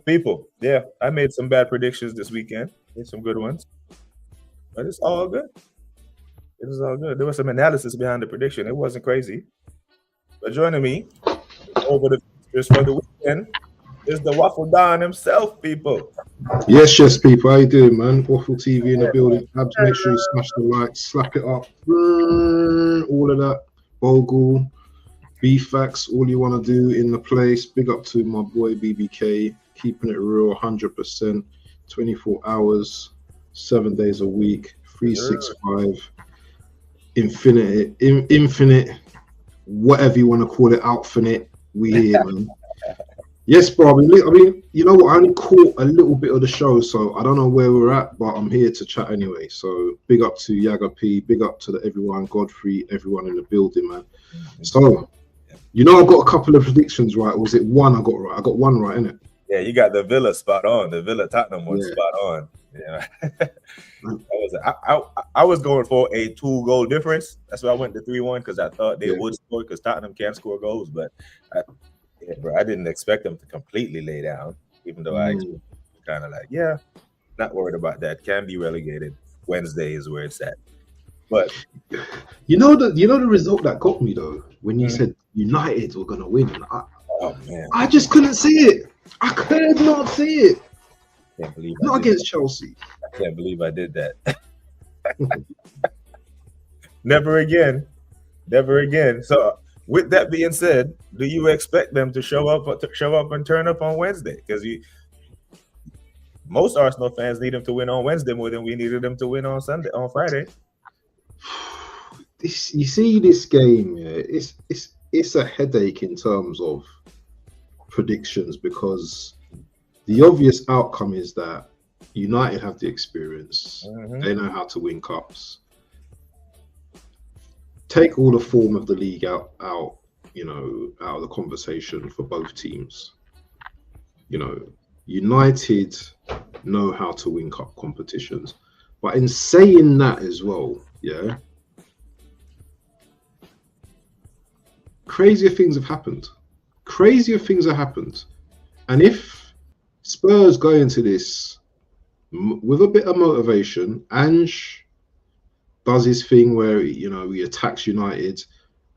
People, yeah, I made some bad predictions this weekend. Made some good ones, but it's all good. It was all good. There was some analysis behind the prediction. It wasn't crazy. But joining me over the features for the weekend is the Waffle Don himself, people. Yes, people. How you doing, man? Waffle TV in the building. Abs, make sure you smash the like, slap it up, all of that. Bogle, BFAX, all you want to do in the place. Big up to my boy BBK, keeping it real, 100%, 24 hours, 7 days a week, 365, infinite, whatever you want to call it, outfinite. We here, man. Yes, bro. I mean, you know what? I only caught a little bit of the show, so I don't know where we're at, but I'm here to chat anyway. So big up to Yaga P, big up to everyone, Godfrey, everyone in the building, man. So, you know, I got a couple of predictions right. Or was it one I got right? I got one right, innit? Yeah, you got the Villa spot on. The Villa Tottenham one spot on. Yeah, I was going for a 2-goal difference. That's why I went to 3-1 because I thought they would score because Tottenham can't score goals, but. I didn't expect them to completely lay down, even though I kind of like, not worried about that. Can be relegated. Wednesday is where it's at. But you know the result that got me though when you said United were gonna win. I just couldn't see it. I could not see it. Can't believe not against Chelsea. I can't believe I did that. Never again. So. With that being said, do you expect them to show up and turn up on Wednesday? Because most Arsenal fans need them to win on Wednesday more than we needed them to win on Friday. You see this game, it's a headache in terms of predictions because the obvious outcome is that United have the experience. They know how to win cups. Take all the form of the league out of the conversation for both teams. United know how to win cup competitions. But in saying that as well, crazier things have happened. And if Spurs go into this with a bit of motivation, Ange does his thing where he attacks United,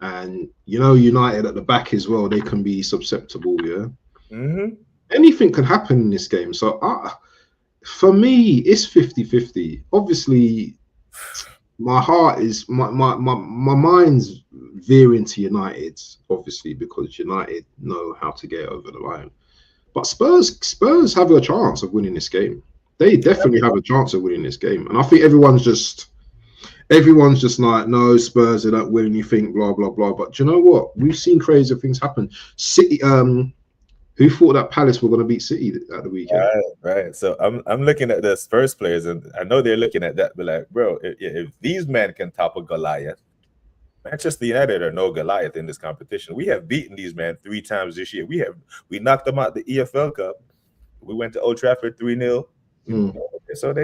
and United at the back as well, they can be susceptible. Anything can happen in this game. So for me, it's 50-50. Obviously, my heart is my mind's veering to United, obviously, because United know how to get over the line. But Spurs have a chance of winning this game. They definitely have a chance of winning this game, and I think everyone's just like, no, Spurs, they don't win anything, blah, blah, blah. But do you know what? We've seen crazy things happen. City, who thought that Palace were going to beat City at the weekend? Right. So I'm looking at the Spurs players, and I know they're looking at that, but like, bro, if these men can topple Goliath, Manchester United are no Goliath in this competition. We have beaten these men 3 times this year. We knocked them out the EFL Cup. We went to Old Trafford 3-0. So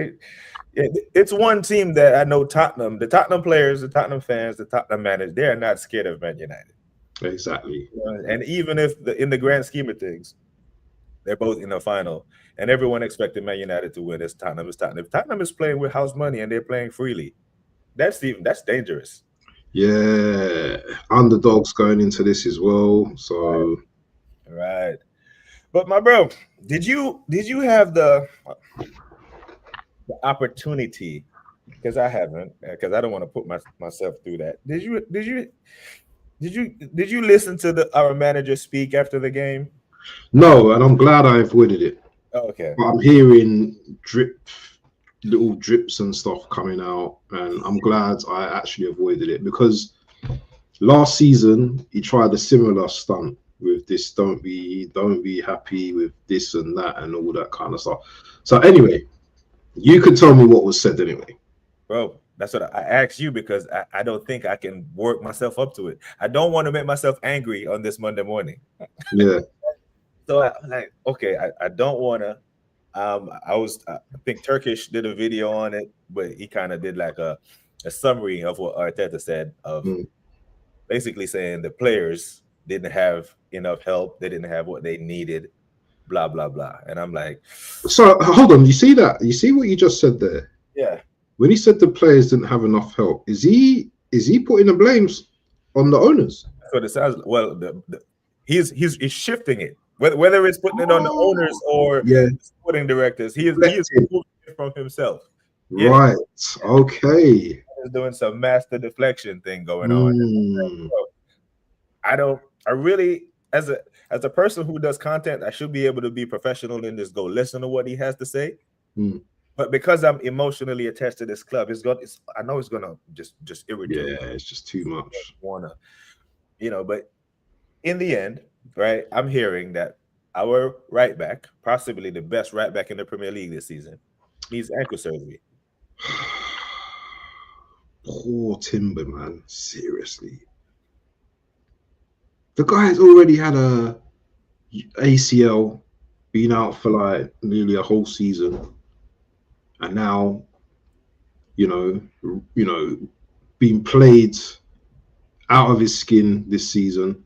it's one team that I know the Tottenham players, the Tottenham fans, the Tottenham managers, they are not scared of Man United. Exactly. And even if in the grand scheme of things, they're both in the final, and everyone expected Man United to win, Tottenham. If Tottenham is playing with house money and they're playing freely, that's dangerous. Yeah, underdogs going into this as well. So right. But my bro, did you have the opportunity? Because I haven't, because I don't want to put myself through that. Did you listen to our manager speak after the game? No, and I'm glad I avoided it. Oh, okay. But I'm hearing little drips and stuff coming out, and I'm glad I actually avoided it because last season he tried a similar stunt with this don't be happy with this and that and all that kind of stuff. So anyway, you could tell me what was said anyway. Bro, that's what I asked you because I don't think I can work myself up to it. I don't want to make myself angry on this Monday morning. Yeah. So I'm like, okay, I don't want to. I think Turkish did a video on it, but he kind of did like a summary of what Arteta said of basically saying the players didn't have enough help. They didn't have what they needed. blah blah blah. And I'm like, so hold on. You see that? You see what you just said there? yeah. When he said the players didn't have enough help, is he putting the blames on the owners? So it sounds well. He's shifting it. Whether it's putting it on the owners or Yeah, the sporting directors, he is reflecting. moving it from himself. Yeah, Right. Okay. he's doing some master deflection thing going on. Mm. I really, as a person who does content, I should be able to be professional and just go listen to what he has to say. Mm. But because I'm emotionally attached to this club, I know it's gonna just irritate. Yeah, it's just too much. Wanna, but in the end, right? I'm hearing that our right back, possibly the best right back in the Premier League this season, needs ankle surgery. Poor Timber, man. Seriously. The guy's already had a ACL, been out for like nearly a whole season. And now, being played out of his skin this season.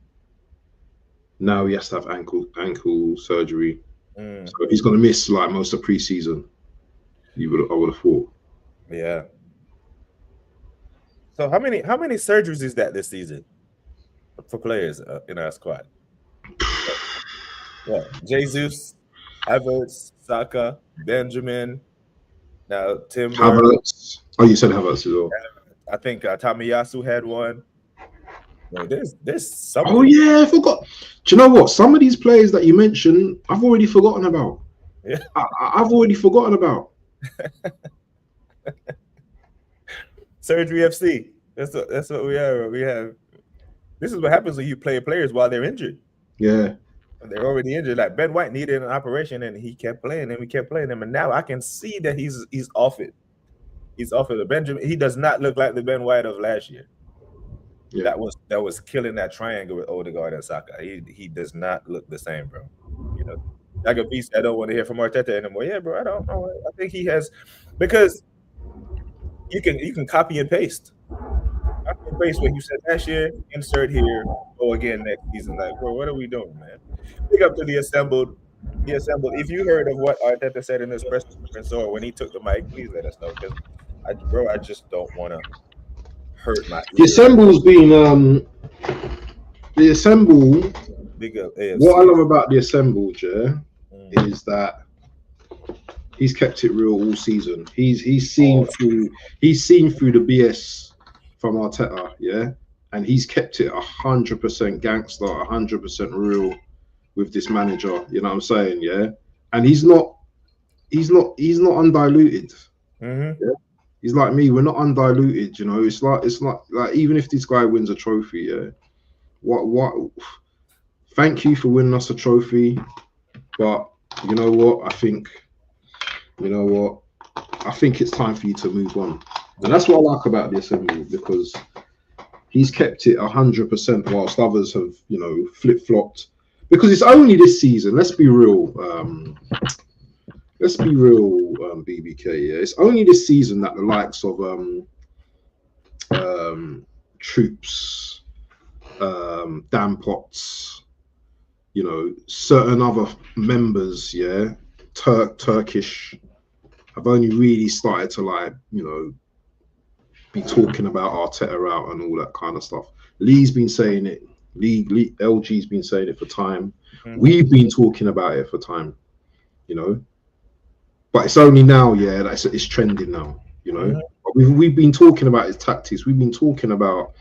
Now he has to have ankle surgery. So he's gonna miss like most of preseason. I would have thought. Yeah. So how many surgeries is that this season for players in our squad? Yeah, Jesus, Havertz, Saka, Benjamin, now Timber. Havertz. Oh, you said Havertz as well. I think Tamiyasu had one. No, there's some. Oh yeah, I forgot. Do you know what? Some of these players that you mentioned, I've already forgotten about. Yeah, I've already forgotten about. Surgery FC. That's what we have. We have. This is what happens when you play players while they're injured. Yeah. They're already injured. Like Ben White needed an operation, and he kept playing, and we kept playing him. And now I can see that he's off it. He's off it. The Benjamin. He does not look like the Ben White of last year. Yeah. That was killing that triangle with Odegaard and Saka. He does not look the same, bro. Like a beast. I don't want to hear from Arteta anymore. Yeah, bro. I don't know. I think he has, because you can copy and paste. Copy and paste what you said last year. Insert here. Go again next season. Like, bro, what are we doing, man? Pick up to the assembled. If you heard of what Arteta said in his press conference or when he took the mic, please let us know, because I just don't want to hurt my. The assemble's been the assemble. Big up AFC. What I love about the assemble, is that he's kept it real all season. He's seen through the BS from Arteta, yeah, and he's kept it 100% gangster, 100% real with this manager. You know what I'm saying, yeah? And he's not undiluted. Mm-hmm. Yeah? He's like me. We're not undiluted. It's like even if this guy wins a trophy, yeah, what? Thank you for winning us a trophy, but you know what? I think it's time for you to move on, and that's what I like about the assembly, because he's kept it 100%, whilst others have flip flopped. Because it's only this season. Let's be real. BBK. Yeah, it's only this season that the likes of Troops, Dan Potts, certain other members, yeah, Turkish, have only really started to be talking about Arteta out and all that kind of stuff. Lee's been saying it. LG's been saying it for time. Mm-hmm. We've been talking about it for time, but it's only now, yeah, that it's trending now, Mm-hmm. We've been talking about his tactics. We've been talking about,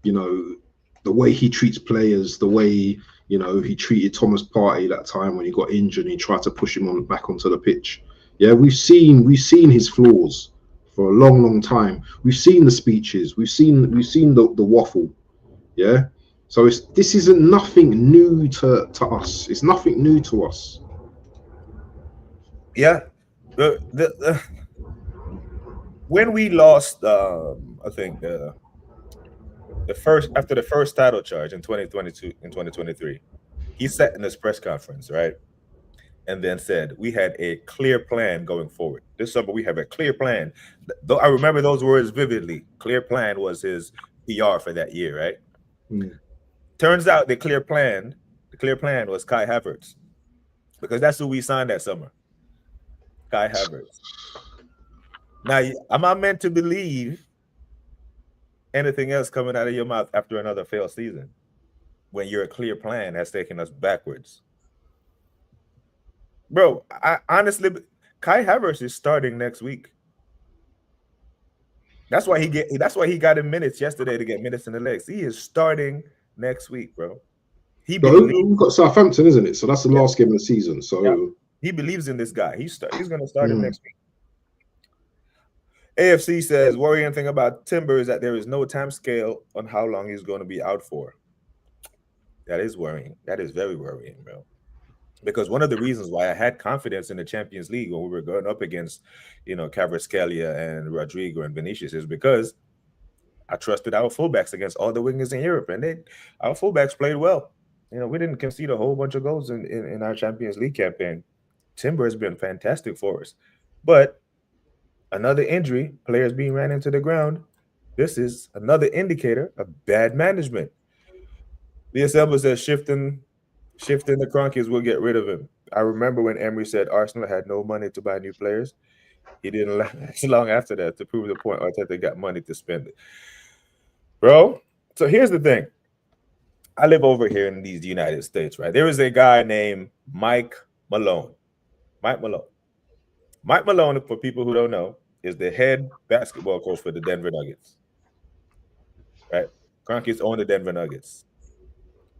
the way he treats players, the way, he treated Thomas Partey that time when he got injured and he tried to push him back onto the pitch. Yeah, we've seen his flaws for a long, long time. We've seen the speeches. We've seen the waffle. Yeah. So this isn't nothing new to us. It's nothing new to us. Yeah. When we lost, I think after the first title charge in 2022 and 2023, he sat in his press conference, right, and then said we had a clear plan going forward. This summer we have a clear plan. Though I remember those words vividly. Clear plan was his PR for that year, right? Mm. Turns out the clear plan was Kai Havertz. because that's who we signed that summer. Kai Havertz. Now, am I meant to believe anything else coming out of your mouth after another failed season when your clear plan has taken us backwards? Bro, I honestly, Kai Havertz is starting next week. That's why he got in minutes yesterday to get minutes in the legs. He is starting next week, bro. We've got Southampton, isn't it? So that's the last game of the season. So he believes in this guy. He's going to start him next week. AFC says worrying thing about Timber is that there is no time scale on how long he's going to be out for. That is worrying. That is very worrying, bro. Because one of the reasons why I had confidence in the Champions League when we were going up against, Kvaratskhelia and Rodrigo and Vinicius is because I trusted our fullbacks against all the wingers in Europe, and our fullbacks played well. We didn't concede a whole bunch of goals in our Champions League campaign. Timber has been fantastic for us, but another injury, players being ran into the ground. This is another indicator of bad management. The Assembly says shifting the Cronkies will get rid of him. I remember when Emery said Arsenal had no money to buy new players. He didn't last long after that to prove the point. Arteta got money to spend it. Bro, so here's the thing. I live over here in these United States, right? There is a guy named Mike Malone. Mike Malone, for people who don't know, is the head basketball coach for the Denver Nuggets. Right? Cronkies own the Denver Nuggets.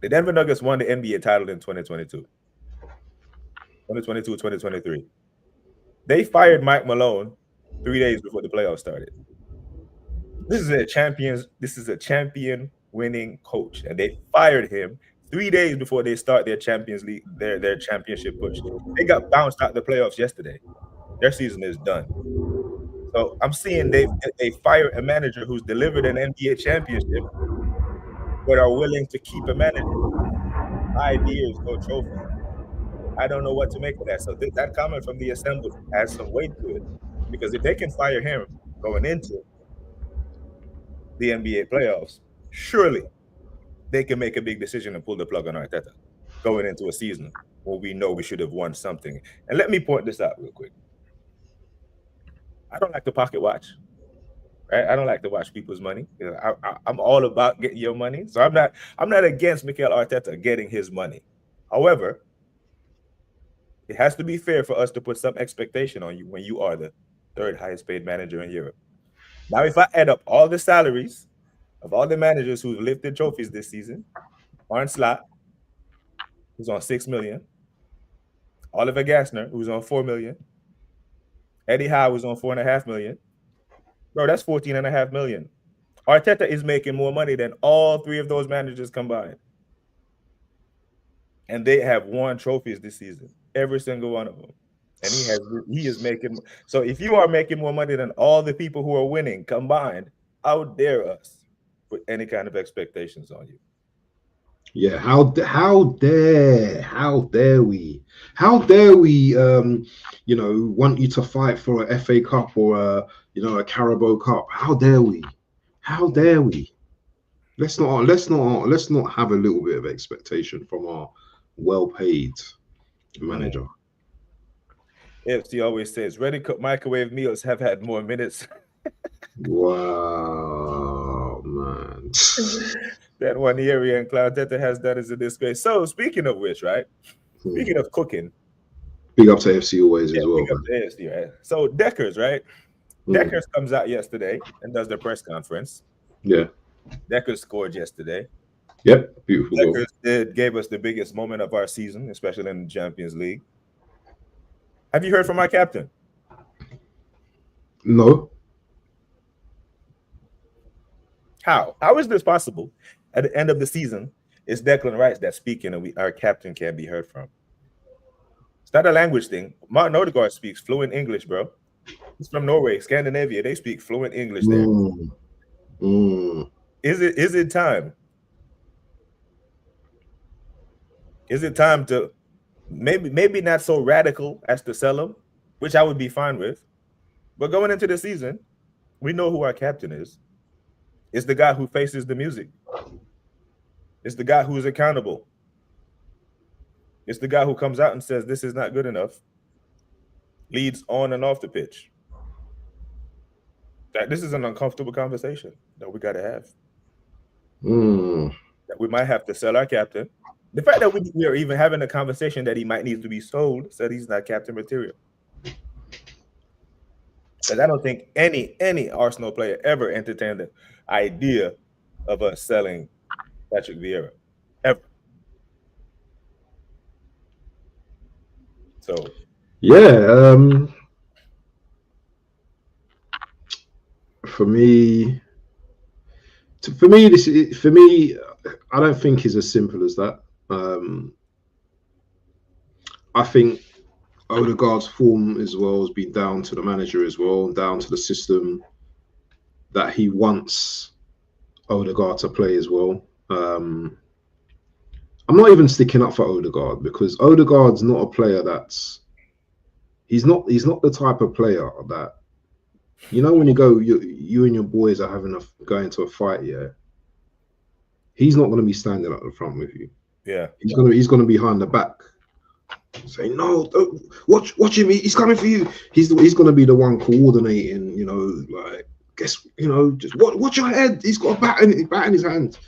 The Denver Nuggets won the NBA title in 2022. 2022, 2023. They fired Mike Malone 3 days before the playoffs started. This is a champion winning coach, and they fired him 3 days before they start their Champions League, their championship push. They got bounced out the playoffs yesterday. Their season is done. So I'm seeing they fire a manager who's delivered an NBA championship, but are willing to keep a manager 5 years, no trophy. I don't know what to make of that. So that comment from the Assembly has some weight to it, because if they can fire him going into the NBA playoffs, surely they can make a big decision and pull the plug on Arteta going into a season where we know we should have won something. And let me point this out real quick. I don't like to pocket watch. Right? I don't like to watch people's money. I'm all about getting your money. So I'm not against Mikel Arteta getting his money. However, it has to be fair for us to put some expectation on you when you are the third highest paid manager in Europe. Now, if I add up all the salaries of all the managers who've lifted trophies this season, Arne Slot, who's on $6 million, Oliver Glasner, who's on $4 million, Eddie Howe, who's on $4.5 million, bro, that's $14.5 million. Arteta is making more money than all three of those managers combined. And they have won trophies this season, every single one of them. And he is making. So if you are making more money than all the people who are winning combined, how dare us put any kind of expectations on you? Yeah, how dare we want you to fight for a FA Cup or a Carabao Cup? How dare we? Let's not have a little bit of expectation from our well-paid manager. FC always says ready-cooked microwave meals have had more minutes. Wow, man. That one area and Claudetta has done is a disgrace. So speaking of which, right? Speaking of cooking. Big up to FC always as well. Big up to AFC, right? So Deckers, right? Deckers comes out yesterday and does the press conference. Yeah. Deckers scored yesterday. Yep, beautiful. Deckers gave us the biggest moment of our season, especially in the Champions League. Have you heard from our captain? No. How is this possible? At the end of the season, it's Declan Rice that's speaking, and our captain can't be heard from. It's not a language thing. Martin Odegaard speaks fluent English, bro. He's from Norway, Scandinavia. They speak fluent English there. Is it time? Is it time to maybe not so radical as to sell him, which I would be fine with, but going into the season, we know who our captain is. It's the guy who faces the music. It's the guy who's accountable. It's the guy who comes out and says this is not good enough, leads on and off the pitch. That this is an uncomfortable conversation that we got to have. That we might have to sell our captain. The fact that we are even having a conversation that he might need to be sold said he's not captain material. Because I don't think any Arsenal player ever entertained the idea of us selling Patrick Vieira. Ever. So yeah, for me, I don't think it's as simple as that. I think Odegaard's form as well has been down to the manager as well, down to the system that he wants Odegaard to play as well. I'm not even sticking up for Odegaard because Odegaard's not a player he's not the type of player that, you know, when you and your boys are going to a fight, yeah, he's not going to be standing up the front with you. Yeah, he's going to be behind the back, saying no, don't, watch him, he's coming for you. He's going to be the one coordinating, you know, like, guess, you know, just watch your head. He's got a bat in his hand.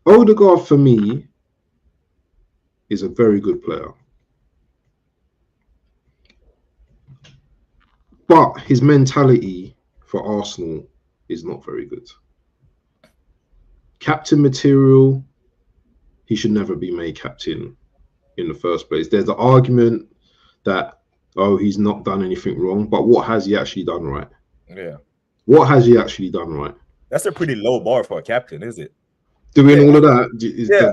Odegaard for me is a very good player, but his mentality for Arsenal is not very good. Captain material, he should never be made captain in the first place. There's the argument that, oh, he's not done anything wrong, but what has he actually done right? Yeah. What has he actually done right? That's a pretty low bar for a captain, is it? Doing all of that,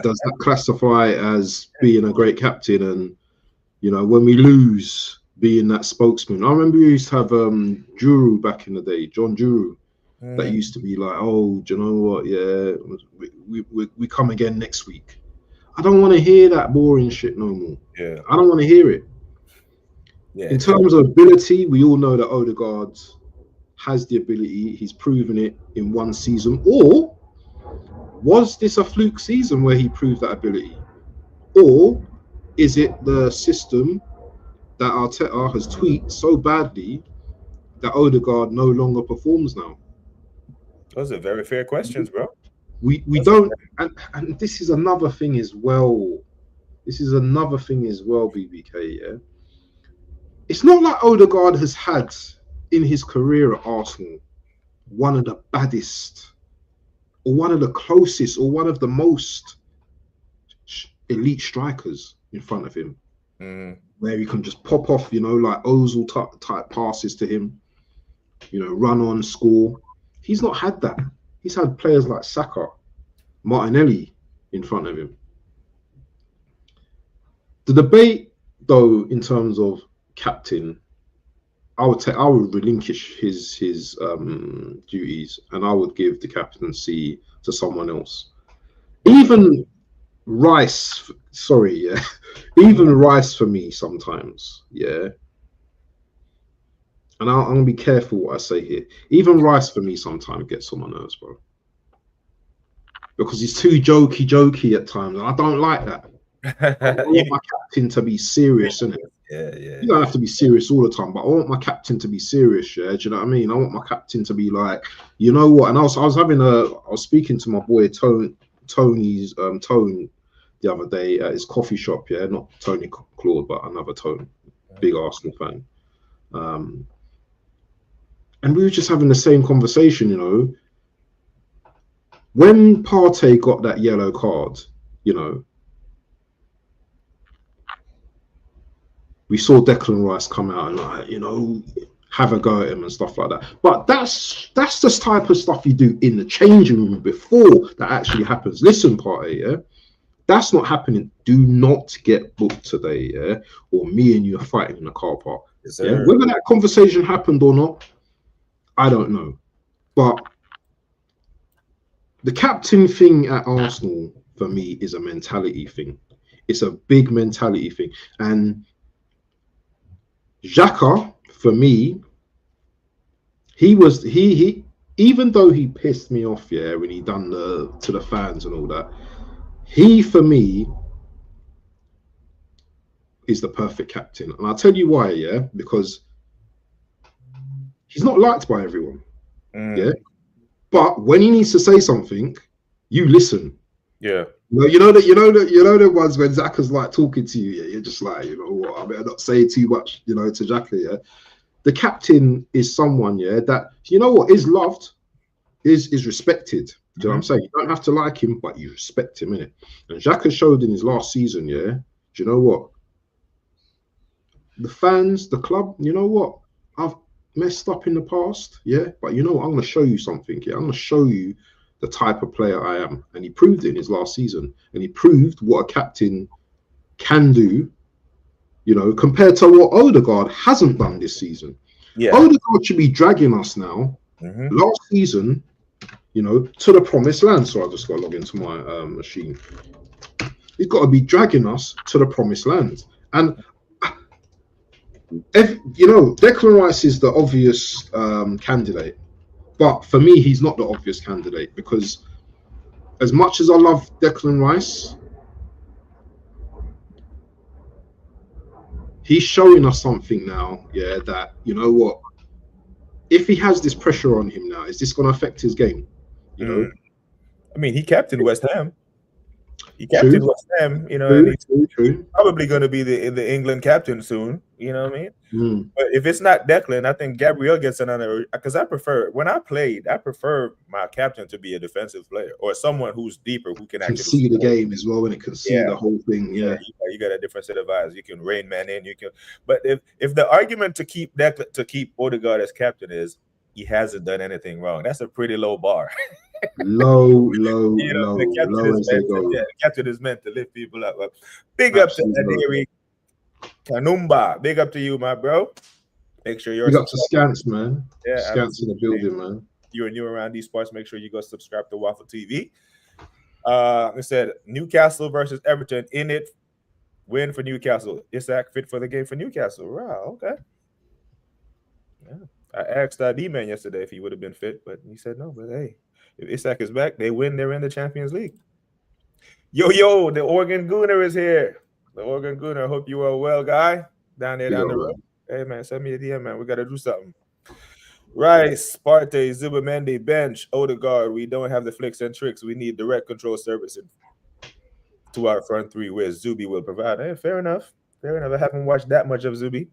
does that classify as being a great captain? And, you know, when we lose, being that spokesman. I remember we used to have Juru back in the day, John Juru, that used to be like, oh, do you know what? Yeah, we come again next week. I don't want to hear that boring shit no more. Yeah, I don't want to hear it. Yeah. In terms of ability, we all know that Odegaard has the ability. He's proven it in one season. Or was this a fluke season where he proved that ability? Or is it the system that Arteta has tweaked so badly that Odegaard no longer performs now? Those are very fair questions, bro. We don't, and this is another thing as well. BBK, yeah. It's not like Odegaard has had in his career at Arsenal one of the baddest, or one of the closest, or one of the most elite strikers in front of him, where he can just pop off, you know, like Ozil type passes to him, you know, run on, score. He's not had that. He's had players like Saka, Martinelli in front of him. The debate, though, in terms of captain, I would relinquish his duties, and I would give the captaincy to someone else. Even Rice, even Rice for me sometimes, yeah. And I'm going to be careful what I say here. Even Rice for me sometimes gets on my nerves, bro. Because he's too jokey at times. And I don't like that. I want my captain to be serious, innit? Yeah. You don't have to be serious all the time, but I want my captain to be serious, yeah? Do you know what I mean? I want my captain to be like, you know what? And I was speaking to my boy Tone the other day at his coffee shop, yeah? Not Tony Claude, but another Tone. Big Arsenal fan. And we were just having the same conversation, you know. When Partey got that yellow card, you know, we saw Declan Rice come out and, like, you know, have a go at him and stuff like that. But that's the type of stuff you do in the changing room before that actually happens. Listen, Partey, yeah? That's not happening. Do not get booked today, yeah? Or me and you are fighting in the car park. Yeah? Whether that conversation happened or not, I don't know. But the captain thing at Arsenal, for me, is a mentality thing. It's a big mentality thing. And Xhaka, for me, he even though he pissed me off, yeah, when he done to the fans and all that, he, for me, is the perfect captain. And I'll tell you why, yeah, because he's not liked by everyone. Yeah. But when he needs to say something, you listen. Yeah. You know the ones when Xhaka's like talking to you, yeah, you're just like, you know what, I better not say too much, you know, to Xhaka, yeah. The captain is someone, yeah, that, you know what, is loved, is respected. Do you know what I'm saying? You don't have to like him, but you respect him, innit? And Xhaka showed in his last season, yeah, do you know what? The fans, the club, you know what? I've messed up in the past, yeah, but you know what? I'm going to show you something, yeah. I'm going to show you the type of player I am. And he proved it in his last season. And he proved what a captain can do, you know, compared to what Odegaard hasn't done this season. Yeah. Odegaard should be dragging us now, last season, you know, to the promised land. So I just got to log into my machine. He's got to be dragging us to the promised land. And, you know, Declan Rice is the obvious candidate. But for me, he's not the obvious candidate, because as much as I love Declan Rice, he's showing us something now, yeah, that, you know what, if he has this pressure on him now, is this going to affect his game? You know? I mean, he captained West Ham. He captained West Ham, you know, and he's probably going to be the England captain soon, you know what I mean? But if it's not Declan, I think Gabriel gets another, because when I played, I prefer my captain to be a defensive player or someone who's deeper, who can actually see the game as well, and it can see the whole thing. Yeah, you got a different set of eyes. You can rein man in. You can, but if the argument to keep Odegaard as captain is he hasn't done anything wrong, that's a pretty low bar. low as they go. Yeah, the captain is meant to lift people up. Big up to Eddie Kanumba. Big up to you, my bro. Make sure you're big up to Scans, man. Yeah, Scans in the building, man. You're new around these parts. Make sure you go subscribe to Waffle TV. I said Newcastle versus Everton in it. Win for Newcastle. Isak fit for the game for Newcastle. Wow, okay. Yeah. I asked D-Man yesterday if he would have been fit, but he said no. But hey, if Isak is back, they win. They're in the Champions League. Yo, the Oregon Gooner is here. The Oregon Gooner. Hope you are well, guy. Down there, down the road. Hey, man, send me a DM, man. We got to do something. Rice, Partey, Zubimendi, bench, Odegaard. We don't have the flicks and tricks. We need direct control service to our front three, where Zubi will provide. Hey, fair enough. Fair enough. I haven't watched that much of Zubi.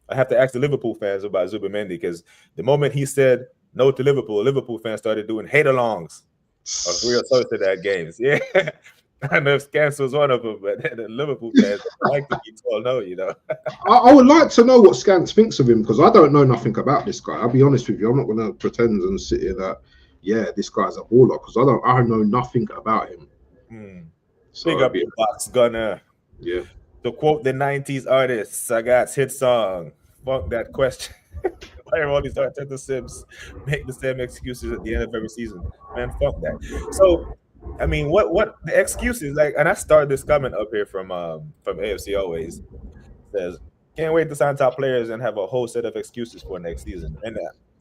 I have to ask the Liverpool fans about Zubimendi, because the moment he said no to Liverpool fans started doing hate-alongs of real Sociedad games. Yeah. I don't know if Scans was one of them, but the Liverpool fans like to be told no, you know. I would like to know what Scans thinks of him, because I don't know nothing about this guy. I'll be honest with you. I'm not going to pretend and sit here that, yeah, this guy's a baller, because I know nothing about him. So big up your box gunner. Yeah. To quote the 90s artists, I got hit song. Fuck that question. Why are all these Arteta Sims make the same excuses at the end of every season? Man, fuck that. So, I mean, what the excuses like? And I started this comment up here from AFC Always. Says, can't wait to sign top players and have a whole set of excuses for next season.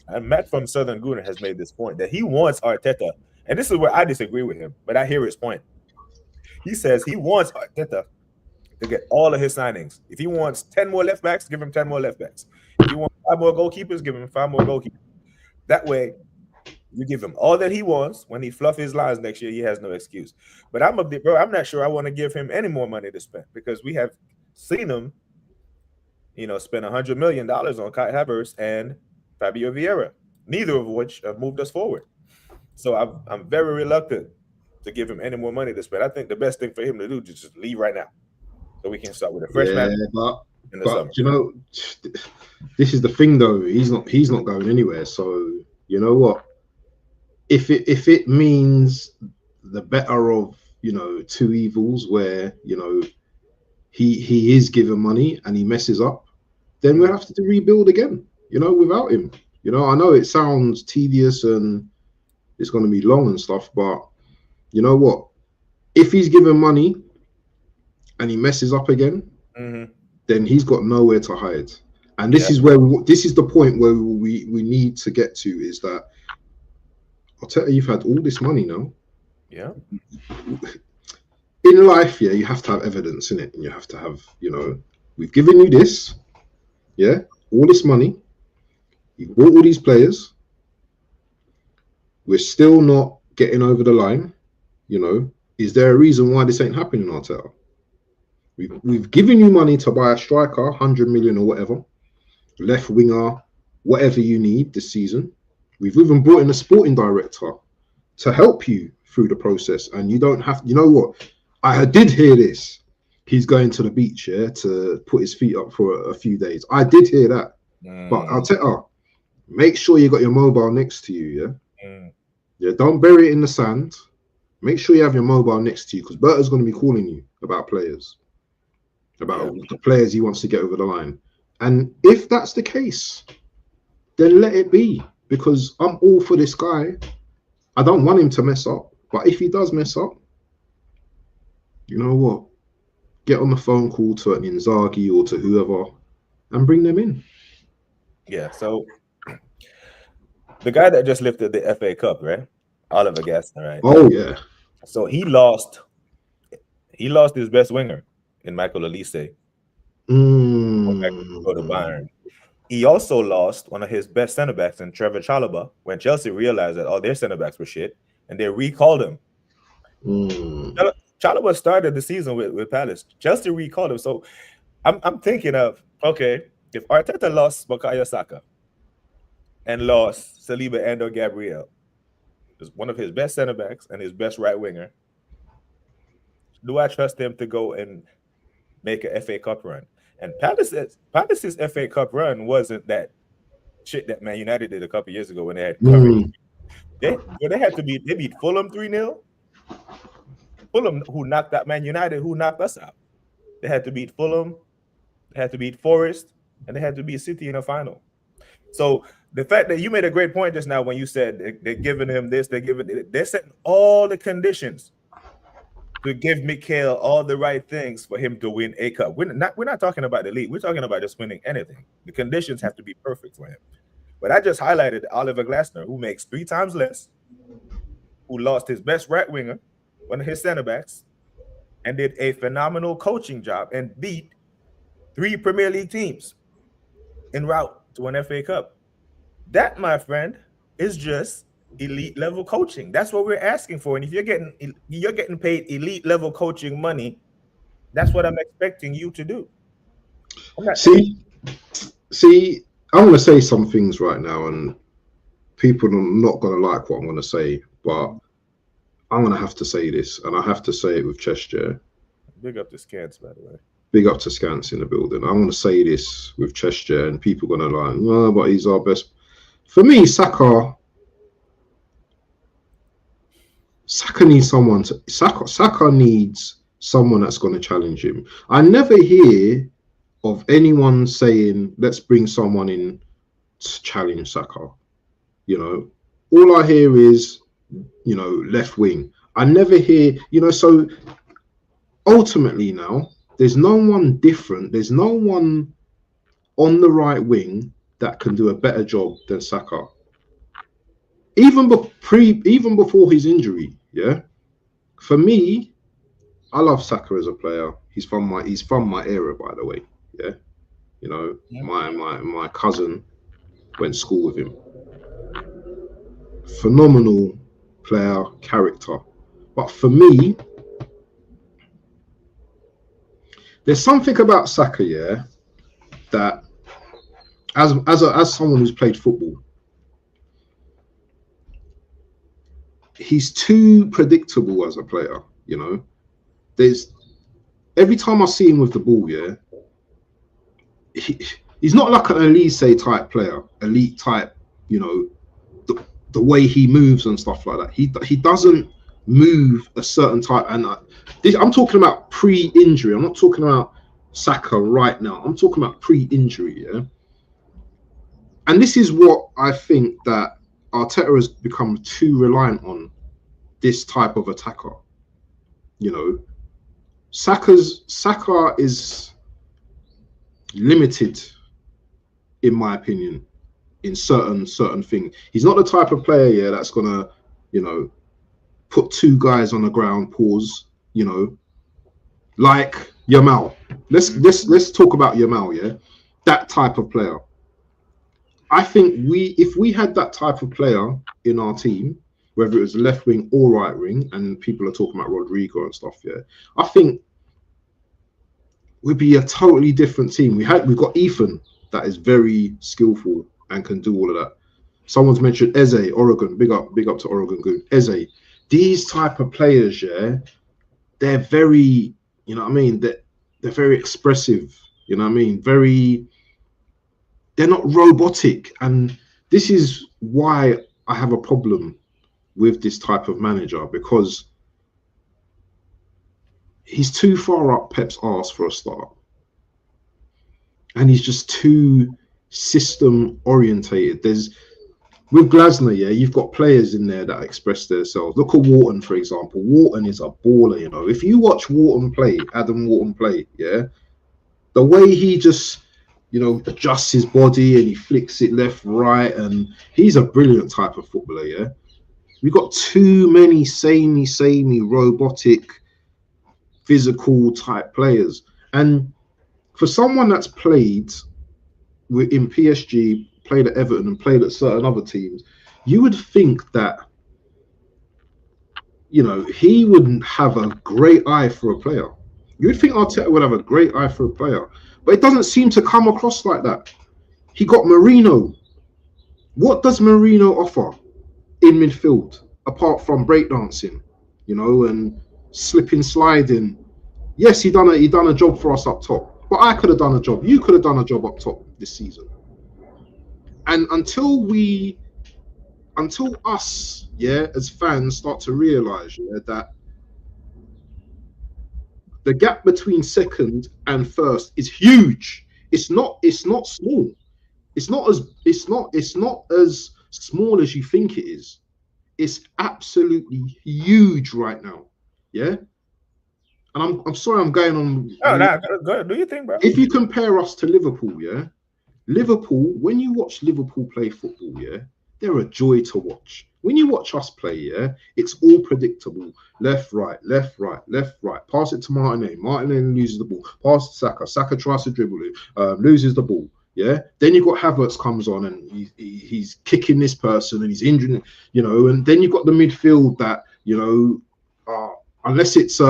And Matt from Southern Gooner has made this point that he wants Arteta, and this is where I disagree with him, but I hear his point. He says he wants Arteta to get all of his signings. If he wants 10 more left backs, give him 10 more left backs. If you want 5 more goalkeepers, give him 5 more goalkeepers. That way, you give him all that he wants. When he fluff his lines next year, he has no excuse. But I'm not sure I want to give him any more money to spend, because we have seen him, you know, spend $100 million on Kai Havertz and Fabio Vieira, neither of which have moved us forward. So I'm very reluctant to give him any more money to spend. I think the best thing for him to do is just leave right now, so we can start with a fresh man. But you know, this is the thing though. He's not going anywhere. So you know what? If it means the better of, you know, two evils, where, you know, he is given money and he messes up, then we'll have to rebuild again, you know, without him. You know, I know it sounds tedious and it's going to be long and stuff, but you know what? If he's given money and he messes up again, then he's got nowhere to hide. And this is where this is the point where we need to get to, is that I'll tell you, you've had all this money now. Yeah. In life, yeah, you have to have evidence in it, and you have to have, you know, We've given you this, yeah, all this money. You bought all these players. We're still not getting over the line. You know, is there a reason why this ain't happening, Arteta? We've given you money to buy a striker, 100 million or whatever, left winger, whatever you need this season. We've even brought in a sporting director to help you through the process. And you don't have, you know what? I did hear this. He's going to the beach, yeah, to put his feet up for a few days. I did hear that. But Arteta, make sure you got your mobile next to you, yeah? Yeah, don't bury it in the sand. Make sure you have your mobile next to you, because Berta's going to be calling you about players, about the players he wants to get over the line. And if that's the case, then let it be, because I'm all for this guy. I don't want him to mess up, but if he does mess up, you know what? Get on the phone call to an Inzaghi or to whoever and bring them in. Yeah, so the guy that just lifted the FA Cup, right? Oliver Gaston, right? Oh, yeah. So he lost his best winger in Michael Olise. Go to Bayern. He also lost one of his best center backs in Trevor Chalobah when Chelsea realized that all their center backs were shit, and they recalled him. Chalobah started the season with Palace. Chelsea recalled him. So I'm thinking of, okay, if Arteta lost Bukayo Saka and lost Saliba and or Gabriel, is one of his best center backs and his best right winger, do I trust him to go and make an FA Cup run? And Palace's FA Cup run wasn't that shit that Man United did a couple years ago when they had coverage. They beat Fulham 3-0. Fulham, who knocked out Man United, who knocked us out. They had to beat Fulham, they had to beat Forrest, and they had to beat City in the final. So the fact that you made a great point just now when you said they're giving him this, they're setting all the conditions to give Mikel all the right things for him to win a cup. We're not talking about the league. We're talking about just winning anything. The conditions have to be perfect for him. But I just highlighted Oliver Glasner, who makes 3 times less, who lost his best right winger, one of his center backs, and did a phenomenal coaching job and beat 3 Premier League teams en route to an FA Cup. That, my friend, is just elite level coaching. That's what we're asking for. And if you're getting paid elite level coaching money, that's what I'm expecting you to do. See, I'm going to say some things right now, and people are not going to like what I'm going to say, but I'm going to have to say this, and I have to say it with chest, yeah? Big up to Scans, by the way. Big up to Scans in the building. I'm going to say this with chest, yeah, and people are going to like, no, but he's our best. For me, Saka needs someone to Saka needs someone that's going to challenge him. I never hear of anyone saying, let's bring someone in to challenge Saka. You know, all I hear is, you know, left wing. I never hear, you know, so ultimately now, there's no one different. There's no one on the right wing that can do a better job than Saka. Even before his injury, yeah. For me, I love Saka as a player. He's from my era, by the way. Yeah, you know, my cousin went to school with him. Phenomenal player, character. But for me, there's something about Saka, yeah, that as someone who's played football, he's too predictable as a player. You know, there's every time I see him with the ball, yeah, he's not like an Elise type player, elite type. You know, the way he moves and stuff like that. He doesn't move a certain type. And I'm talking about pre-injury. I'm not talking about Saka right now. I'm talking about pre-injury. Yeah. And this is what I think that Arteta has become too reliant on, this type of attacker. You know, Saka is limited, in my opinion, in certain things. He's not the type of player, yeah, that's gonna, you know, put 2 guys on the ground, pause, you know, like Yamal. Let's talk about Yamal. Yeah, that type of player. I think if we had that type of player in our team, whether it was left wing or right wing, and people are talking about Rodrigo and stuff, yeah, I think we'd be a totally different team. We've got Ethan that is very skillful and can do all of that. Someone's mentioned Eze, Oregon. Big up to Oregon Goon. Eze. These type of players, yeah, they're very, you know what I mean? They're very expressive, you know what I mean? They're not robotic. And this is why I have a problem with this type of manager, because he's too far up Pep's arse for a start. And he's just too system orientated. With Glasner, yeah, you've got players in there that express themselves. Look at Wharton, for example. Wharton is a baller, you know. If you watch Wharton play, Adam Wharton play, yeah, the way he just, you know, adjusts his body and he flicks it left, right, and he's a brilliant type of footballer, yeah. We've got too many samey, robotic, physical type players. And for someone that's played in PSG, played at Everton and played at certain other teams, you would think that, you know, he wouldn't have a great eye for a player. You would think Arteta would have a great eye for a player, but it doesn't seem to come across like that. He got Marino. What does Marino offer in midfield apart from breakdancing, you know, and slipping, sliding? Yes, he done a job for us up top, but I could have done a job. You could have done a job up top this season. And until us, yeah, as fans start to realise, yeah, that the gap between second and first is huge. It's not small. It's not as small as you think it is. It's absolutely huge right now. Yeah. And I'm sorry I'm going on. No, go ahead. Do you think, bro? If you compare us to Liverpool, yeah, Liverpool, when you watch Liverpool play football, yeah, they're a joy to watch. When you watch us play, yeah, it's all predictable. Left, right, left, right, left, right. Pass it to Martinelli. Martinelli loses the ball. Pass to Saka. Saka tries to dribble it, loses the ball. Yeah. Then you've got Havertz comes on and he's kicking this person and he's injuring, you know. And then you've got the midfield that, you know, unless it's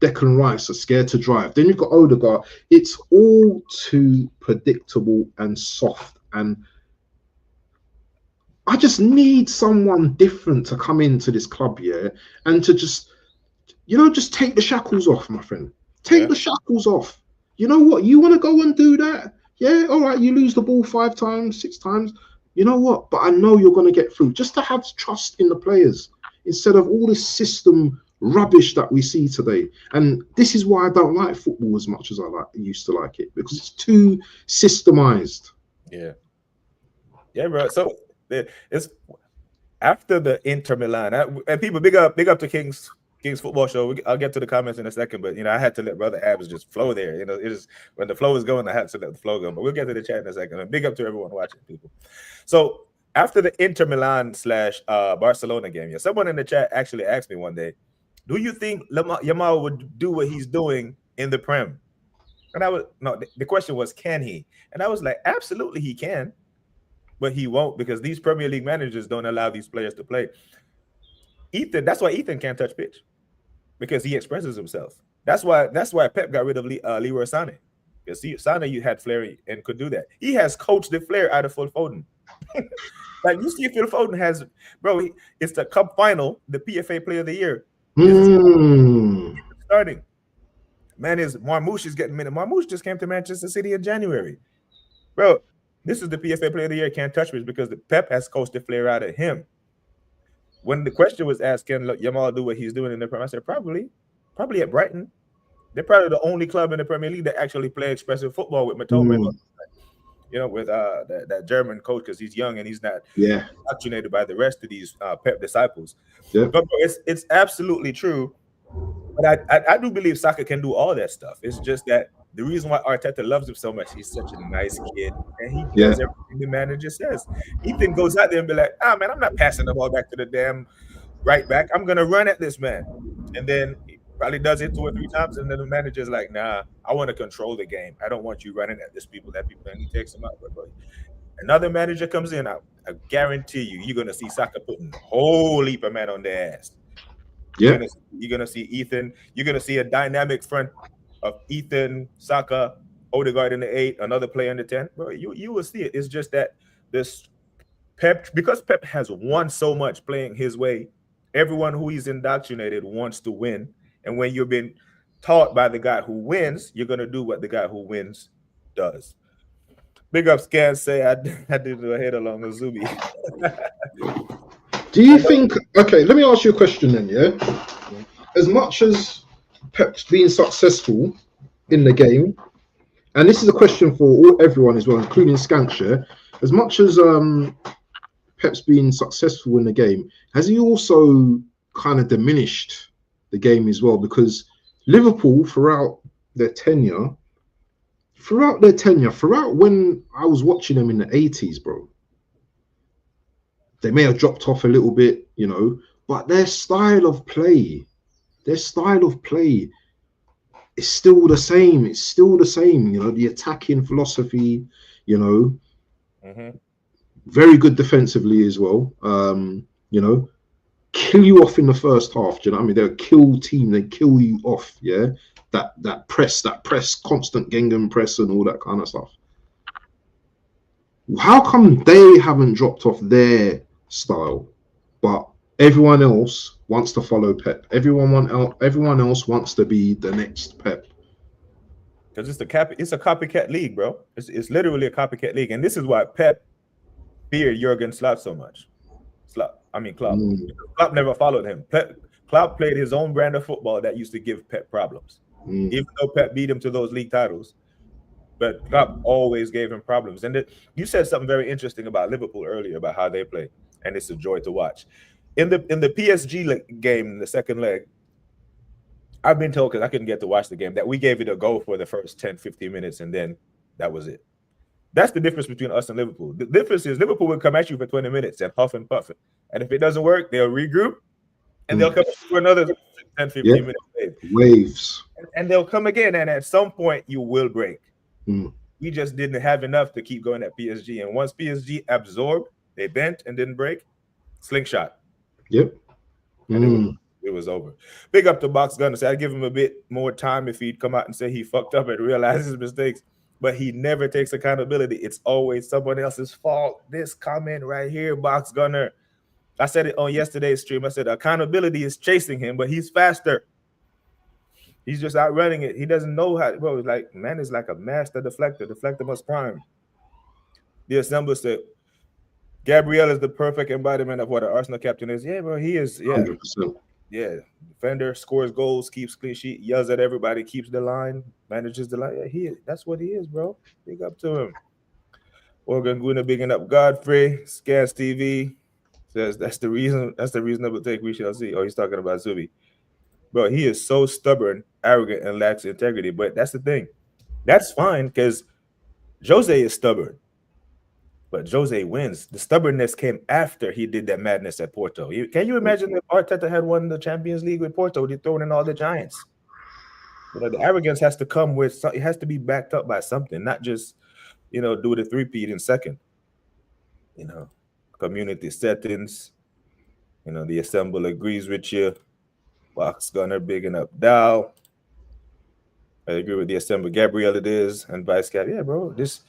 Declan Rice are scared to drive. Then you've got Odegaard. It's all too predictable and soft. And I just need someone different to come into this club, yeah, and to just, you know, just take the shackles off, my friend. Take the shackles off. You know what? You want to go and do that? Yeah, all right. You lose the ball 5 times, 6 times. You know what? But I know you're going to get through. Just to have trust in the players instead of all this system rubbish that we see today. And this is why I don't like football as much as I used to like it, because it's too systemized. Yeah, bro. So it's after the Inter Milan, and people big up to King's Football Show. I'll get to the comments in a second, but you know, I had to let Brother Abs just flow there. You know, it is when the flow is going, I had to let the flow go. But we'll get to the chat in a second. And big up to everyone watching, people. So after the Inter Milan / Barcelona game, yeah, someone in the chat actually asked me one day, do you think Yamal would do what he's doing in the Prem? And the question was, can he? And I was like, absolutely he can, but he won't, because these Premier League managers don't allow these players to play. That's why Ethan can't touch pitch, because he expresses himself. That's why Pep got rid of Leroy Sané, because Sané, you had flair and could do that. He has coached the flair out of Phil Foden. Like, you see, Phil Foden has, bro, it's the Cup final, the PFA Player of the Year. Starting. Man, Marmoush is getting minutes. Marmoush just came to Manchester City in January. Bro, this is the PFA Player of the Year, can't touch me, because the Pep has coached the flair out of him. When the question was asked, can Yamal do what he's doing in the Premier? I said, probably at Brighton. They're probably the only club in the Premier League that actually play expressive football with Matoma. You know, with that German coach, because he's young and he's not indoctrinated by the rest of these Pep disciples. Yeah. But it's absolutely true. But I do believe Saka can do all that stuff. It's just that the reason why Arteta loves him so much, he's such a nice kid, and he does everything the manager says. Ethan goes out there and be like, man, I'm not passing the ball back to the damn right back. I'm gonna run at this man. And then Probably does it 2 or 3 times, and then the manager's like, "Nah, I want to control the game. I don't want you running at this people, and he takes them out. But another manager comes in, I guarantee you're gonna see Saka putting a whole heap of men on their ass. Yeah. You're gonna see Ethan. You're gonna see a dynamic front of Ethan, Saka, Odegaard in the 8, another player in the 10. Bro, you will see it. It's just that this Pep, because Pep has won so much playing his way, everyone who he's indoctrinated wants to win. And when you've been taught by the guy who wins, you're gonna do what the guy who wins does. Big up Scan say I did a head along with Zubi. Do you think? Okay, let me ask you a question then. Yeah, as much as Pep's been successful in the game, and this is a question for everyone as well, including Scanshare. As much as Pep's been successful in the game, has he also kind of diminished the game as well? Because Liverpool, throughout when I was watching them in the 80s, bro, they may have dropped off a little bit, you know, but their style of play is still the same. It's still the same, you know, the attacking philosophy, you know, very good defensively as well. You know, kill you off in the first half. Do you know what I mean? They're a kill team. They kill you off. Yeah, that press, constant Gengham press, and all that kind of stuff. How come they haven't dropped off their style, but everyone else wants to follow Pep? Everyone else wants to be the next Pep. Because it's a copycat league, bro. It's literally a copycat league, and this is why Pep feared Jurgen Klopp so much. Klopp. Klopp never followed him. Klopp played his own brand of football that used to give Pep problems. Even though Pep beat him to those league titles, but Klopp always gave him problems. And you said something very interesting about Liverpool earlier about how they play, and it's a joy to watch. In the PSG game, in the second leg, I've been told, because I couldn't get to watch the game, that we gave it a go for the first 10, 15 minutes, and then that was it. That's the difference between us and Liverpool. The difference is Liverpool will come at you for 20 minutes and huff and puff it. And if it doesn't work, they'll regroup, and they'll come for another 10, 15 minutes. Waves. And they'll come again, and at some point, you will break. We just didn't have enough to keep going at PSG. And once PSG absorbed, they bent and didn't break. Slingshot. Yep. And it was over. Big up to Box Gunner. I'd give him a bit more time if he'd come out and say he fucked up and realize his mistakes. But he never takes accountability. It's always someone else's fault. This comment right here, Box Gunner. I said it on yesterday's stream. I said accountability is chasing him, but he's faster. He's just outrunning it. He doesn't know how. Bro, like, man is like a master deflector. Deflector must prime. The assembler said, Gabriel is the perfect embodiment of what an Arsenal captain is. Yeah, bro, he is. Yeah. 100%. Yeah. Defender, scores goals, keeps clean sheet, yells at everybody, keeps the line, manages the line. Yeah, that's what he is, bro. Big up to him. Organ Guna bigging up Godfrey. Scans TV says that's the reasonable take we shall see. Oh, he's talking about Zubi. Bro, he is so stubborn, arrogant, and lacks integrity. But that's the thing. That's fine, because Jose is stubborn. But Jose wins. The stubbornness came after he did that madness at Porto. Can you imagine if Arteta had won the Champions League with Porto? He'd thrown in all the giants. You know, the arrogance has to come with, it has to be backed up by something, not just, you know, do the three-peat in second. You know, community settings. You know, the assemble agrees with you. Box Gunner bigging up Dow. I agree with the assemble. Gabriel it is, and Vice Cap. Yeah, bro, just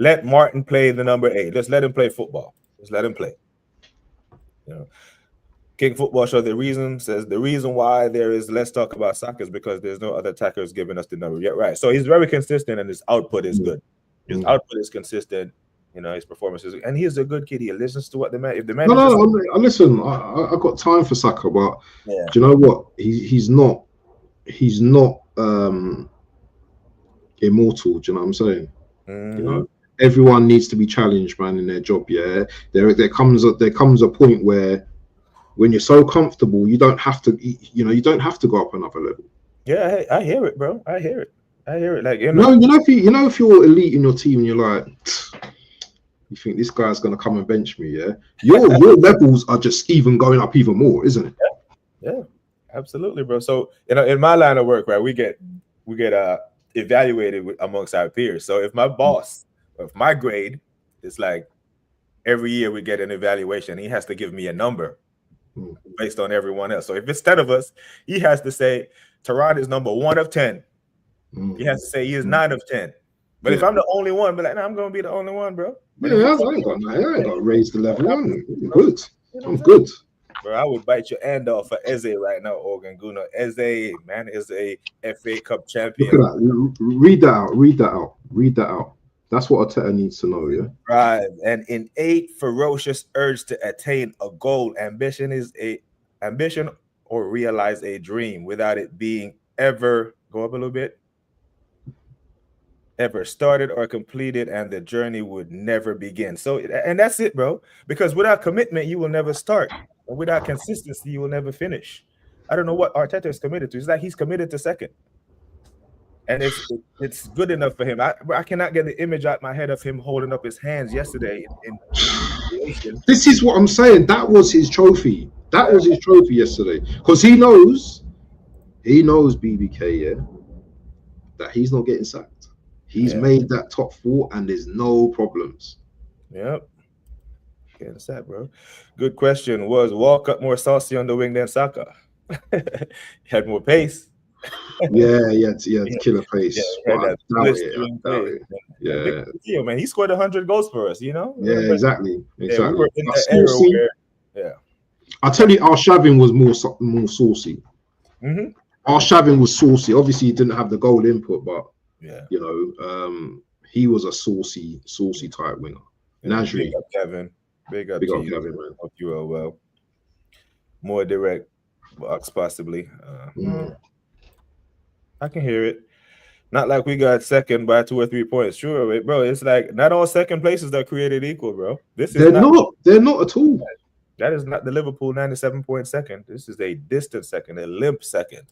let Martin play the number 8. Just let him play football. Just let him play. You know, King Football Show, the reason why there is less talk about Saka is because there's no other attackers giving us the number. Yeah, right. So he's very consistent, and his output is good. His output is consistent. You know, his performances, and he is a good kid. He listens to what the man. If the man, listen. I got time for Saka, but do you know what? He's not immortal. Do you know what I'm saying? You know, everyone needs to be challenged, man, in their job. Yeah, there comes a point where when you're so comfortable, you don't have to. You know, you don't have to go up another level. Yeah, I hear it, bro. I hear it. Like, you know, if you're elite in your team, and you're like, you think this guy's gonna come and bench me? Yeah, your levels are just even going up even more, isn't it? Yeah. Absolutely, bro. So in my line of work, right, we get evaluated amongst our peers. So if my boss, if my grade, it's like every year we get an evaluation. He has to give me a number based on everyone else. So if it's 10 of us, he has to say Tehran is number 1 of 10. He has to say he is 9 of 10. But if I'm the only one, be like, nah, I'm gonna be the only one, bro. But I ain't got to raise the level. I'm good. I'm good. Bro, I would bite your hand off for Eze right now, Organ Guna. Eze, man, is a FA Cup champion. Look at that. Read that out. That's what Arteta needs to know, yeah? Drive and innate ferocious urge to attain a goal. Ambition or realize a dream without it being ever, go up a little bit, ever started or completed, and the journey would never begin. So, and that's it, bro. Because without commitment, you will never start. And without consistency, you will never finish. I don't know what Arteta is committed to. It's like he's committed to second. And it's good enough for him. I cannot get the image out my head of him holding up his hands yesterday in this is what I'm saying. That was his trophy. That was his trophy yesterday. Because he knows BBK, yeah, that he's not getting sacked. He's made that top 4 and there's no problems. Yep. Getting sacked, bro. Good question. Was Walcott more saucy on the wing than Saka? He had more pace. Yeah, killer pace. Yeah, Yeah. Yeah, man, he scored 100 goals for us, you know? Yeah, exactly. We were in the era where, I tell you, Arshavin was more saucy. Arshavin was saucy. Obviously, he didn't have the goal input, but you know, he was a saucy type winger. Nasri. Big up, Kevin. Big up Kevin, man. Hope you are well. More direct box, possibly. I can hear it. Not like we got second by 2 or 3 points. Sure, bro. It's like not all second places are created equal, bro. They're not at all. That is not the Liverpool 97-point second. This is a distant second, a limp second.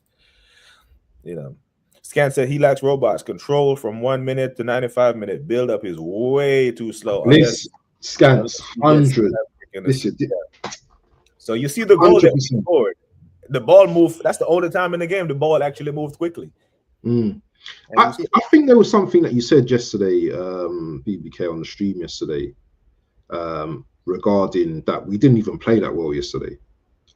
You know, Scan said he lacks robots. Control from 1 minute to 95 minute build up is way too slow. This Scans 100. So you see the goal that we scored. The ball moved. That's the only time in the game the ball actually moved quickly. I think there was something that you said yesterday, BBK, on the stream yesterday, regarding that we didn't even play that well yesterday.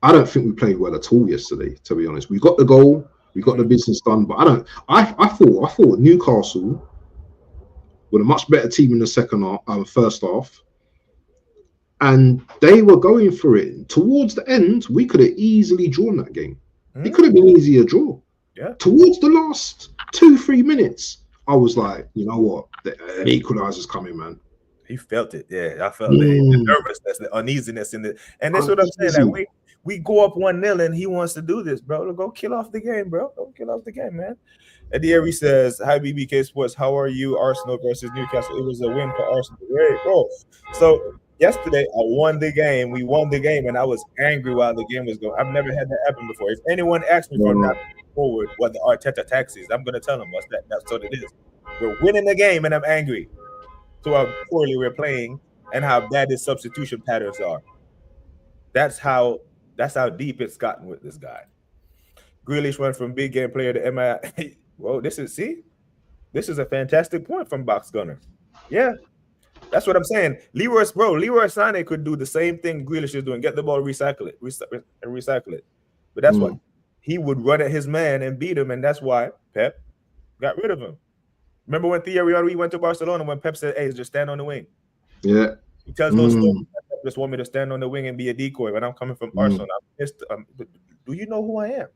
I don't think we played well at all yesterday, to be honest. We got the goal, we got the business done, but I thought Newcastle were a much better team in the first half. And they were going for it. Towards the end, we could have easily drawn that game. It could have been easier draw. Yeah. Towards the last 2-3 minutes, I was like, you know what? The equalizer's coming, man. He felt it. Yeah, I felt the nervousness, the uneasiness in the. And that's what I'm saying. Like we go up 1-0 and he wants to do this, bro. Go kill off the game, bro. Go kill off the game, man. Eddie Airy says, "Hi BBK Sports. How are you? Arsenal versus Newcastle. It was a win for Arsenal. Great, bro. So yesterday, I won the game. We won the game, and I was angry while the game was going. I've never had that happen before. If anyone asks me from that forward what the Arteta tax is, I'm going to tell them what's that. That's what it is. We're winning the game, and I'm angry to how poorly we're playing and how bad his substitution patterns are. That's how deep it's gotten with this guy. Grealish went from big game player to MI. Well, this is a fantastic point from Box Gunner. Yeah. That's what I'm saying. Leroy Sané could do the same thing Grealish is doing. Get the ball, recycle it. But that's what he would run at his man and beat him, and that's why Pep got rid of him. Remember when Thierry Henry went to Barcelona when Pep said, "Hey, just stand on the wing." Yeah. He tells those stories. Pep just want me to stand on the wing and be a decoy when I'm coming from Arsenal. Do you know who I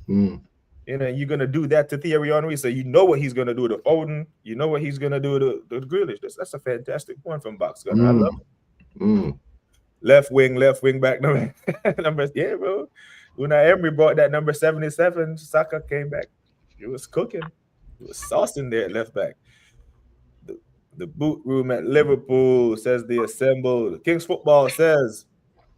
am? You know, you're gonna do that to Thierry Henry, so you know what he's gonna do to Foden. You know what he's gonna do to Grealish. That's a fantastic point from Box Gunner. I love it. Left wing back number. Yeah, bro. Unai Emery brought that number 77. Saka came back. It was cooking. It was saucing there at left back. The boot room at Liverpool, says the assembled. King's Football says,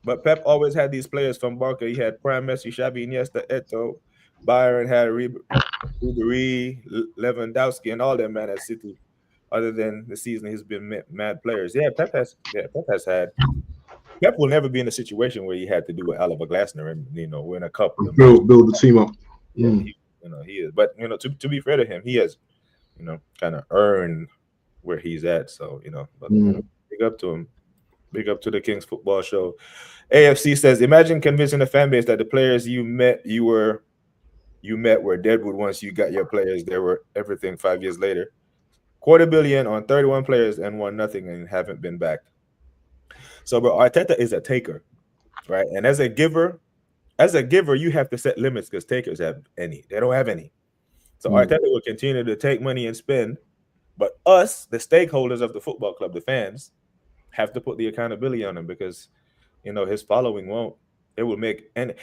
but Pep always had these players from Barca. He had Prime Messi, Xavi, Iniesta, Eto'o. Byron had Ribéry, Lewandowski, and all them man at City. Other than the season, he's been mad players. Yeah, Pep has had Pep will never be in a situation where he had to do what Oliver Glasner and win a cup with him. Build the team up. Yeah, he is. But to be fair to him, he has kind of earned where he's at. So but big up to him. Big up to the Kings Football Show. AFC says, imagine convincing the fan base that the players you met were deadwood once you got your players. They were everything 5 years later. $250 million on 31 players and won nothing and haven't been back. So, bro, Arteta is a taker, right? And as a giver, you have to set limits because takers have any. They don't have any. So Arteta will continue to take money and spend, but us, the stakeholders of the football club, the fans, have to put the accountability on him because his following won't. It will make. And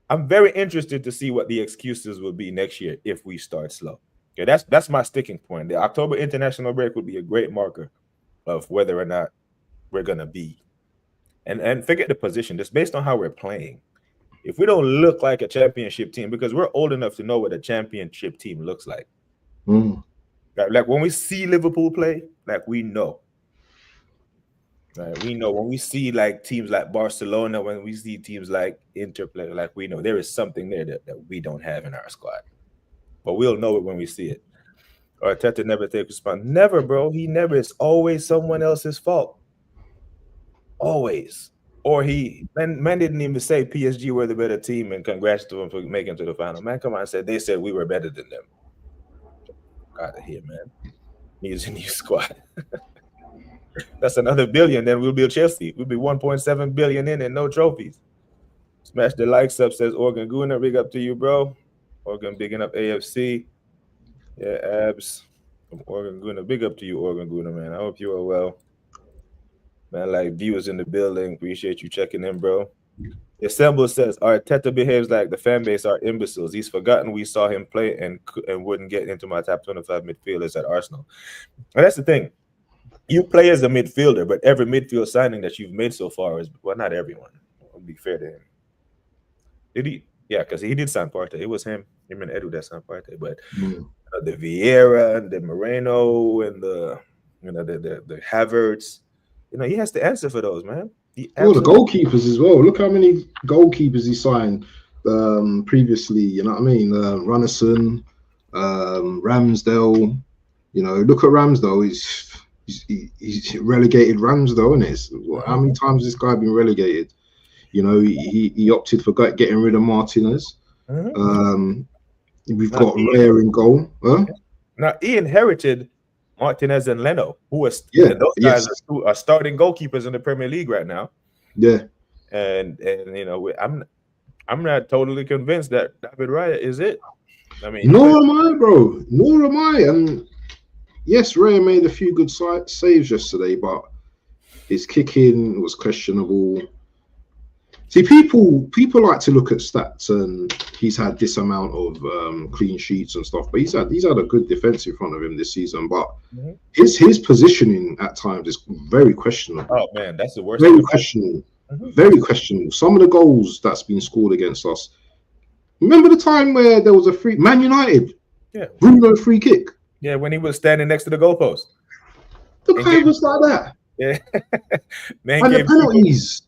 I'm very interested to see what the excuses will be next year if we start slow. Okay, that's my sticking point. The October international break would be a great marker of whether or not we're gonna be. And forget the position, just based on how we're playing. If we don't look like a championship team, because we're old enough to know what a championship team looks like. Like when we see Liverpool play, like we know. Right, we know when we see like teams like Barcelona, when we see teams like Inter play, like we know there is something there that we don't have in our squad. But we'll know it when we see it. Arteta never takes responsibility. Never, bro. He never. It's always someone else's fault. Always. Or man didn't even say PSG were the better team and congrats to them for making it to the final. Man, come on, they said we were better than them. Out of here, man. Needs a new squad. That's another billion. Then we'll be Chelsea. We'll be 1.7 billion in and no trophies. Smash the likes up, says Organ Gunnar. Big up to you, bro. Organ bigging up AFC. Yeah, abs. From Organ Gunnar. Big up to you, Organ Gunnar, man. I hope you are well. Man, like viewers in the building. Appreciate you checking in, bro. Assemble says Arteta behaves like the fan base are imbeciles. He's forgotten we saw him play and wouldn't get into my top 25 midfielders at Arsenal. And that's the thing. You play as a midfielder, but every midfield signing that you've made so far is, well, not everyone. I'll be fair to him. Did he? Yeah, because he did sign Partey. It was him and Edu that signed Partey. But the Vieira and the Moreno and the Havertz, he has to answer for those, man. The goalkeepers as well. Look how many goalkeepers he signed previously. You know what I mean? Runnison, Ramsdale. Look at Ramsdale. He's relegated Ramsdale, isn't it? How many times has this guy been relegated? He opted for getting rid of Martinez. We've got Rare in goal. Huh? Now he inherited Martinez and Leno, who are those guys are starting goalkeepers in the Premier League right now. Yeah, and I'm not totally convinced that David Raya is it. I mean, nor am I, bro. Nor am I. And yes, Raya made a few good saves yesterday, but his kicking was questionable. See, people like to look at stats, and he's had this amount of clean sheets and stuff, but he's had a good defense in front of him this season. But his positioning at times is very questionable. Oh man, that's the worst. Very questionable. Very questionable. Some of the goals that's been scored against us. Remember the time where there was a free Man United? Yeah, Bruno free kick. Yeah, when he was standing next to the goalpost. The guy was like that. Yeah, man. And the penalties.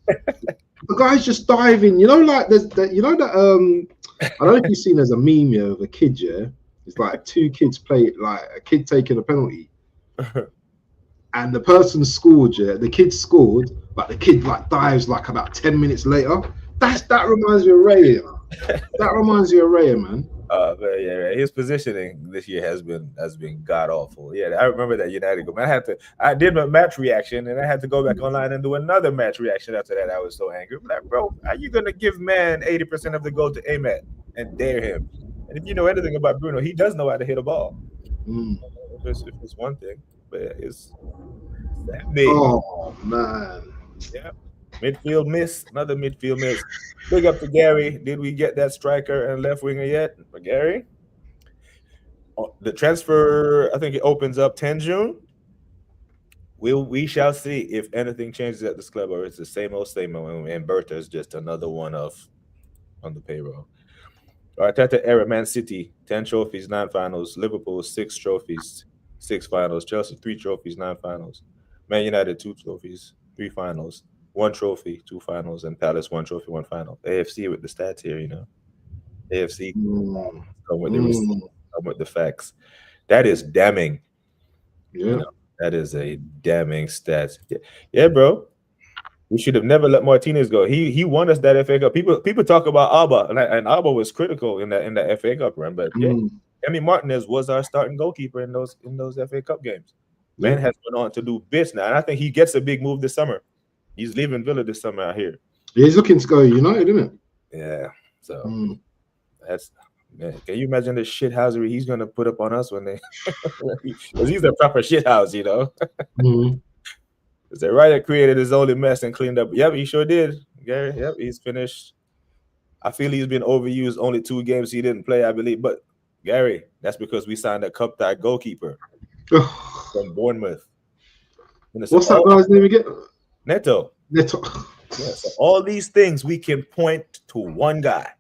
The guy's just diving, like there's that, I don't know if you've seen there's a meme here of a kid, yeah. It's like two kids play, like a kid taking a penalty. And the person scored, yeah. The kid scored, but the kid like dives like about 10 minutes later. That reminds me of Ray. That reminds me of Ray, man. But yeah, his positioning this year has been god awful. Yeah, I remember that United goal. I did my match reaction, and I had to go back online and do another match reaction after that. I was so angry. I'm like, bro, are you gonna give man 80% of the goal to Ahmed and dare him? And if you know anything about Bruno, he does know how to hit a ball. If it's one thing, but it's that big. Oh man, yeah. Midfield miss, another midfield miss. Big up to Gary. Did we get that striker and left winger yet? For Gary, the transfer, I think it opens up 10 June. We shall see if anything changes at this club or it's the same old, and Bertha is just another one on the payroll. Arteta era, Man City, 10 trophies, 9 finals. Liverpool, 6 trophies, 6 finals. Chelsea, 3 trophies, 9 finals. Man United, 2 trophies, 3 finals. 1 trophy, 2 finals, and Palace 1 trophy, 1 final. AFC with the stats here, you know. AFC come with the receipts, come with the facts. That is damning. Yeah. You know, that is a damning stats. Yeah, bro. We should have never let Martinez go. He won us that FA Cup. People talk about Alba, and Alba was critical in that FA Cup run. But yeah, Emi Martinez was our starting goalkeeper in those FA Cup games. Man has went on to do bits now, and I think he gets a big move this summer. He's leaving Villa this summer out here. Yeah, he's looking to go United, isn't it? Yeah. So that's, man. Can you imagine the shithousery he's gonna put up on us when they? Because he's a proper shithouse, you know. Is that right? That created his only mess and cleaned up. Yep, he sure did, Gary. Yep, he's finished. I feel he's been overused. Only 2 games he didn't play, I believe. But Gary, that's because we signed a cup-tied goalkeeper from Bournemouth. What's that guy's name again? Neto. Yeah, so all these things we can point to one guy,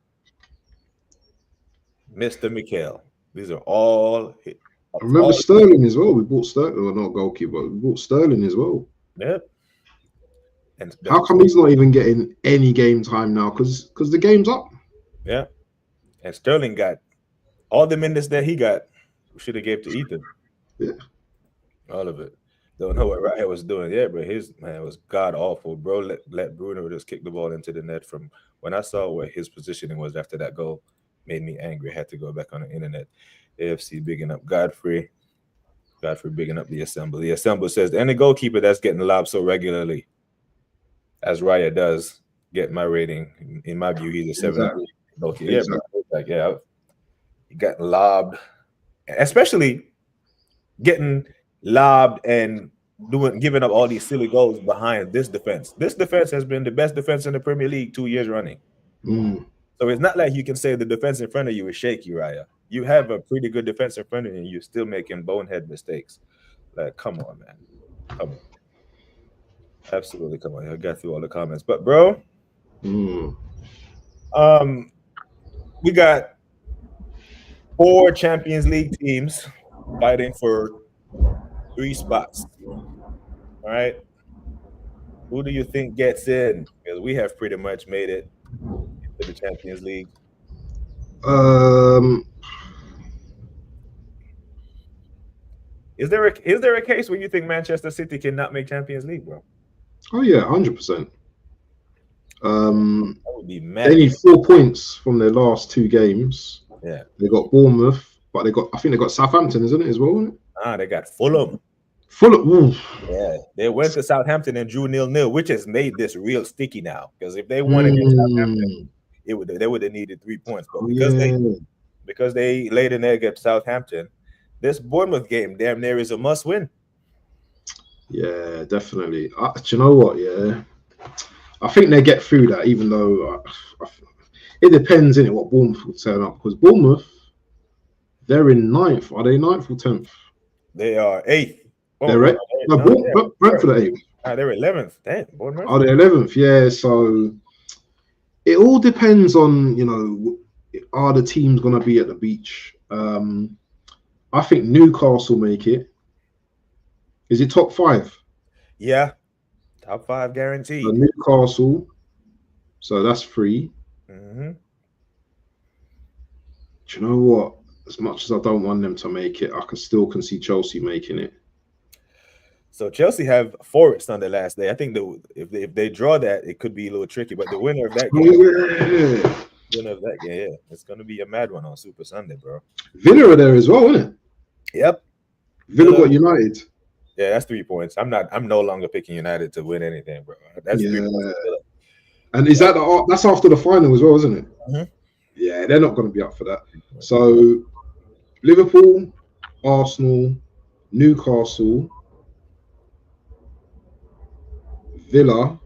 Mr. Mikel. These are all. I remember Sterling as well. We bought Sterling, or not goalkeeper. We bought Sterling as well. Yep. And how come he's not even getting any game time now? Because the game's up. Yeah. And Sterling got all the minutes that he got. We should have gave to Ethan. Yeah. All of it. Don't know what Raya was doing. Yeah, but his man was god awful, bro. Let Bruno just kick the ball into the net. From when I saw where his positioning was after that goal, made me angry. Had to go back on the internet. AFC bigging up Godfrey. Godfrey bigging up the Assemble. The Assemble says any goalkeeper that's getting lobbed so regularly as Raya does get my rating. In my view, he's a 7. Exactly. Okay, yeah, bro. Like, yeah, he got lobbed, especially getting lobbed and giving up all these silly goals behind this defense. This defense has been the best defense in the Premier League 2 years running. So it's not like you can say the defense in front of you is shaky, Raya. You have a pretty good defense in front of you, and you're still making bonehead mistakes. Like, come on, man. Come on. Absolutely, come on. I got through all the comments. But, bro, we got 4 Champions League teams fighting for 3 spots. All right. Who do you think gets in? Because we have pretty much made it into the Champions League. Is there a case where you think Manchester City cannot make Champions League, bro? Oh yeah, 100%. That would be mad. They need 4 points from their last 2 games. Yeah, they got Bournemouth, but I think they got Southampton, isn't it, as well? Isn't it? They got Fulham. Fulham. Yeah, they went to Southampton and drew 0-0, which has made this real sticky now. Because if they won against Southampton, they would have needed 3 points. But because they laid an egg at Southampton, this Bournemouth game damn near is a must win. Yeah, definitely. Do you know what? Yeah, I think they get through that, even though it depends in it what Bournemouth will turn up. Because Bournemouth, they're in 9th. Are they 9th or 10th? They are 8th. Oh, they're right. Brentford are 8th. They're 11th. Damn, Bournemouth. Oh, they're 11th. Yeah. So it all depends on, you know, are the teams going to be at the beach? I think Newcastle make it. Is it top 5? Yeah, top 5 guaranteed. So Newcastle, so that's 3. Do you know what? As much as I don't want them to make it, I can see Chelsea making it. So Chelsea have Forrest on the last day. I think if they draw that, it could be a little tricky. But the winner of that game, it's going to be a mad one on Super Sunday, bro. Villa are there as well, isn't it? Yep. Villa got United. Yeah, that's 3 points. I'm no longer picking United to win anything, bro. That's 3 points. And is that's after the final as well, isn't it? Yeah, they're not going to be up for that. So Liverpool, Arsenal, Newcastle, Villa.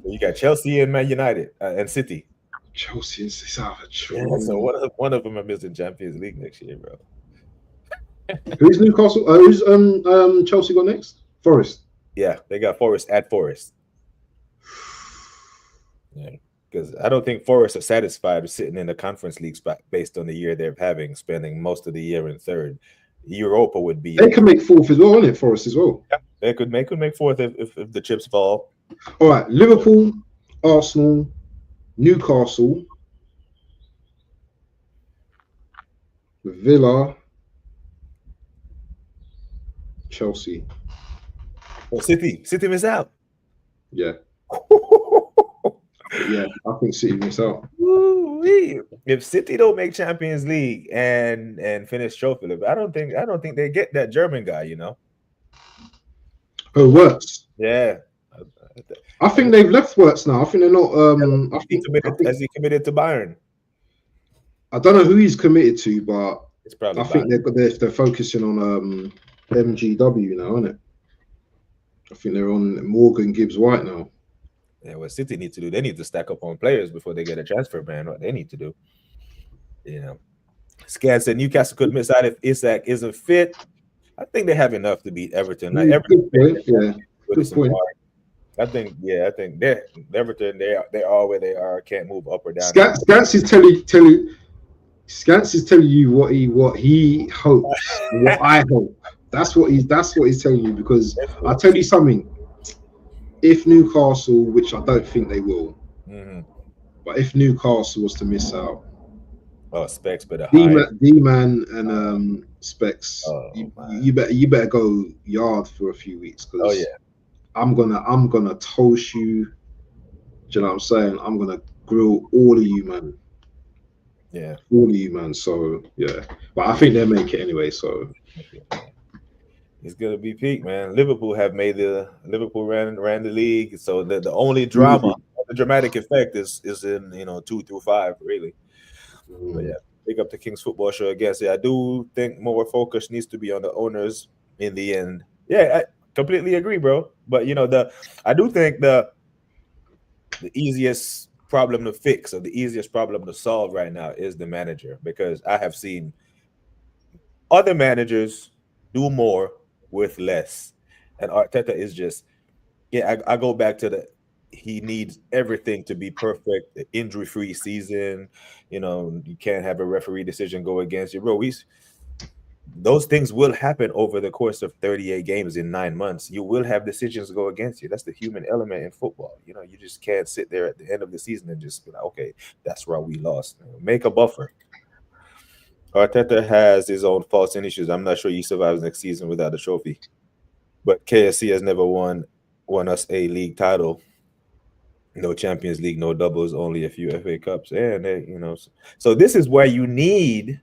You got Chelsea and Man United and City. Chelsea and City. Yeah, so one of them are missing Champions League next year, bro. Who's Newcastle? Who's Chelsea got next? Forrest. Yeah, they got Forrest at Forrest. Yeah, because I don't think Forrest are satisfied with sitting in the Conference League spot based on the year they're having, spending most of the year in 3rd. Europa would be. They can make fourth as well, on it, Forrest as well. Yeah, they could make fourth if the chips fall. All right, Liverpool, Arsenal, Newcastle, Villa, Chelsea. Oh, City miss out. Yeah. Yeah, I think City miss out. Woo-wee. If City don't make Champions League and finish trophy, I don't think they get that German guy. You know. Oh, Wirtz. Yeah. I think they've left Wirtz now. I think they're not. Has he committed to Bayern? I don't know who he's committed to, but It's probably. I think they're focusing on MGW now, isn't it? I think they're on Morgan Gibbs White now. Yeah, what City need to do, they need to stack up on players before they get a transfer ban. What they need to do, you know. Scan said Newcastle could miss out if Isak isn't fit. I think they have enough to beat Everton. Like Good point. Yeah, good point. I think they're Everton. They are where they are. Can't move up or down. Scance is telling you what he hopes, what I hope. That's what he's telling you, because I'll tell you something. If Newcastle, which I don't think they will, but if Newcastle was to miss out, Specs, but D-Man and Specs, you better go yard for a few weeks, because I'm gonna toast you. Do you know what I'm saying? I'm gonna grill all of you, man. Yeah, all of you, man. So yeah, but I think they'll make it anyway. So it's gonna be peak, man. Liverpool ran the league, so the only drama, the dramatic effect is in 2 through 5, really. But yeah, pick up the King's Football Show again. So I do think more focus needs to be on the owners in the end. Yeah, I completely agree, bro. But I do think the easiest problem to fix, or the easiest problem to solve right now, is the manager, because I have seen other managers do more with less, and Arteta is just I go back to he needs everything to be perfect, injury-free season. You can't have a referee decision go against you, bro. Those things will happen over the course of 38 games in 9 months. You will have decisions go against you. That's the human element in football. You just can't sit there at the end of the season and just be like, okay, that's why we lost. Make a buffer. Arteta has his own faults and issues. I'm not sure he survives next season without a trophy. But KSC has never won us a league title. No Champions League, no doubles, only a few FA Cups. And so this is where you need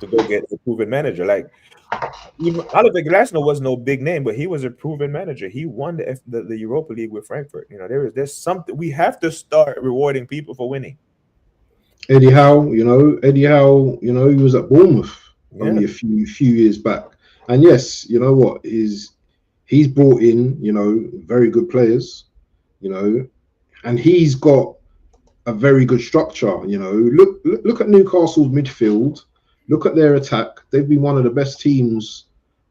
to go get a proven manager. Like Oliver Glasner was no big name, but he was a proven manager. He won the Europa League with Frankfurt. There's something we have to start rewarding people for winning. Eddie Howe, he was at Bournemouth only a few years back, and yes, you know what, he's brought in very good players, and he's got a very good structure. Look at Newcastle's midfield. Look at their attack. They've been one of the best teams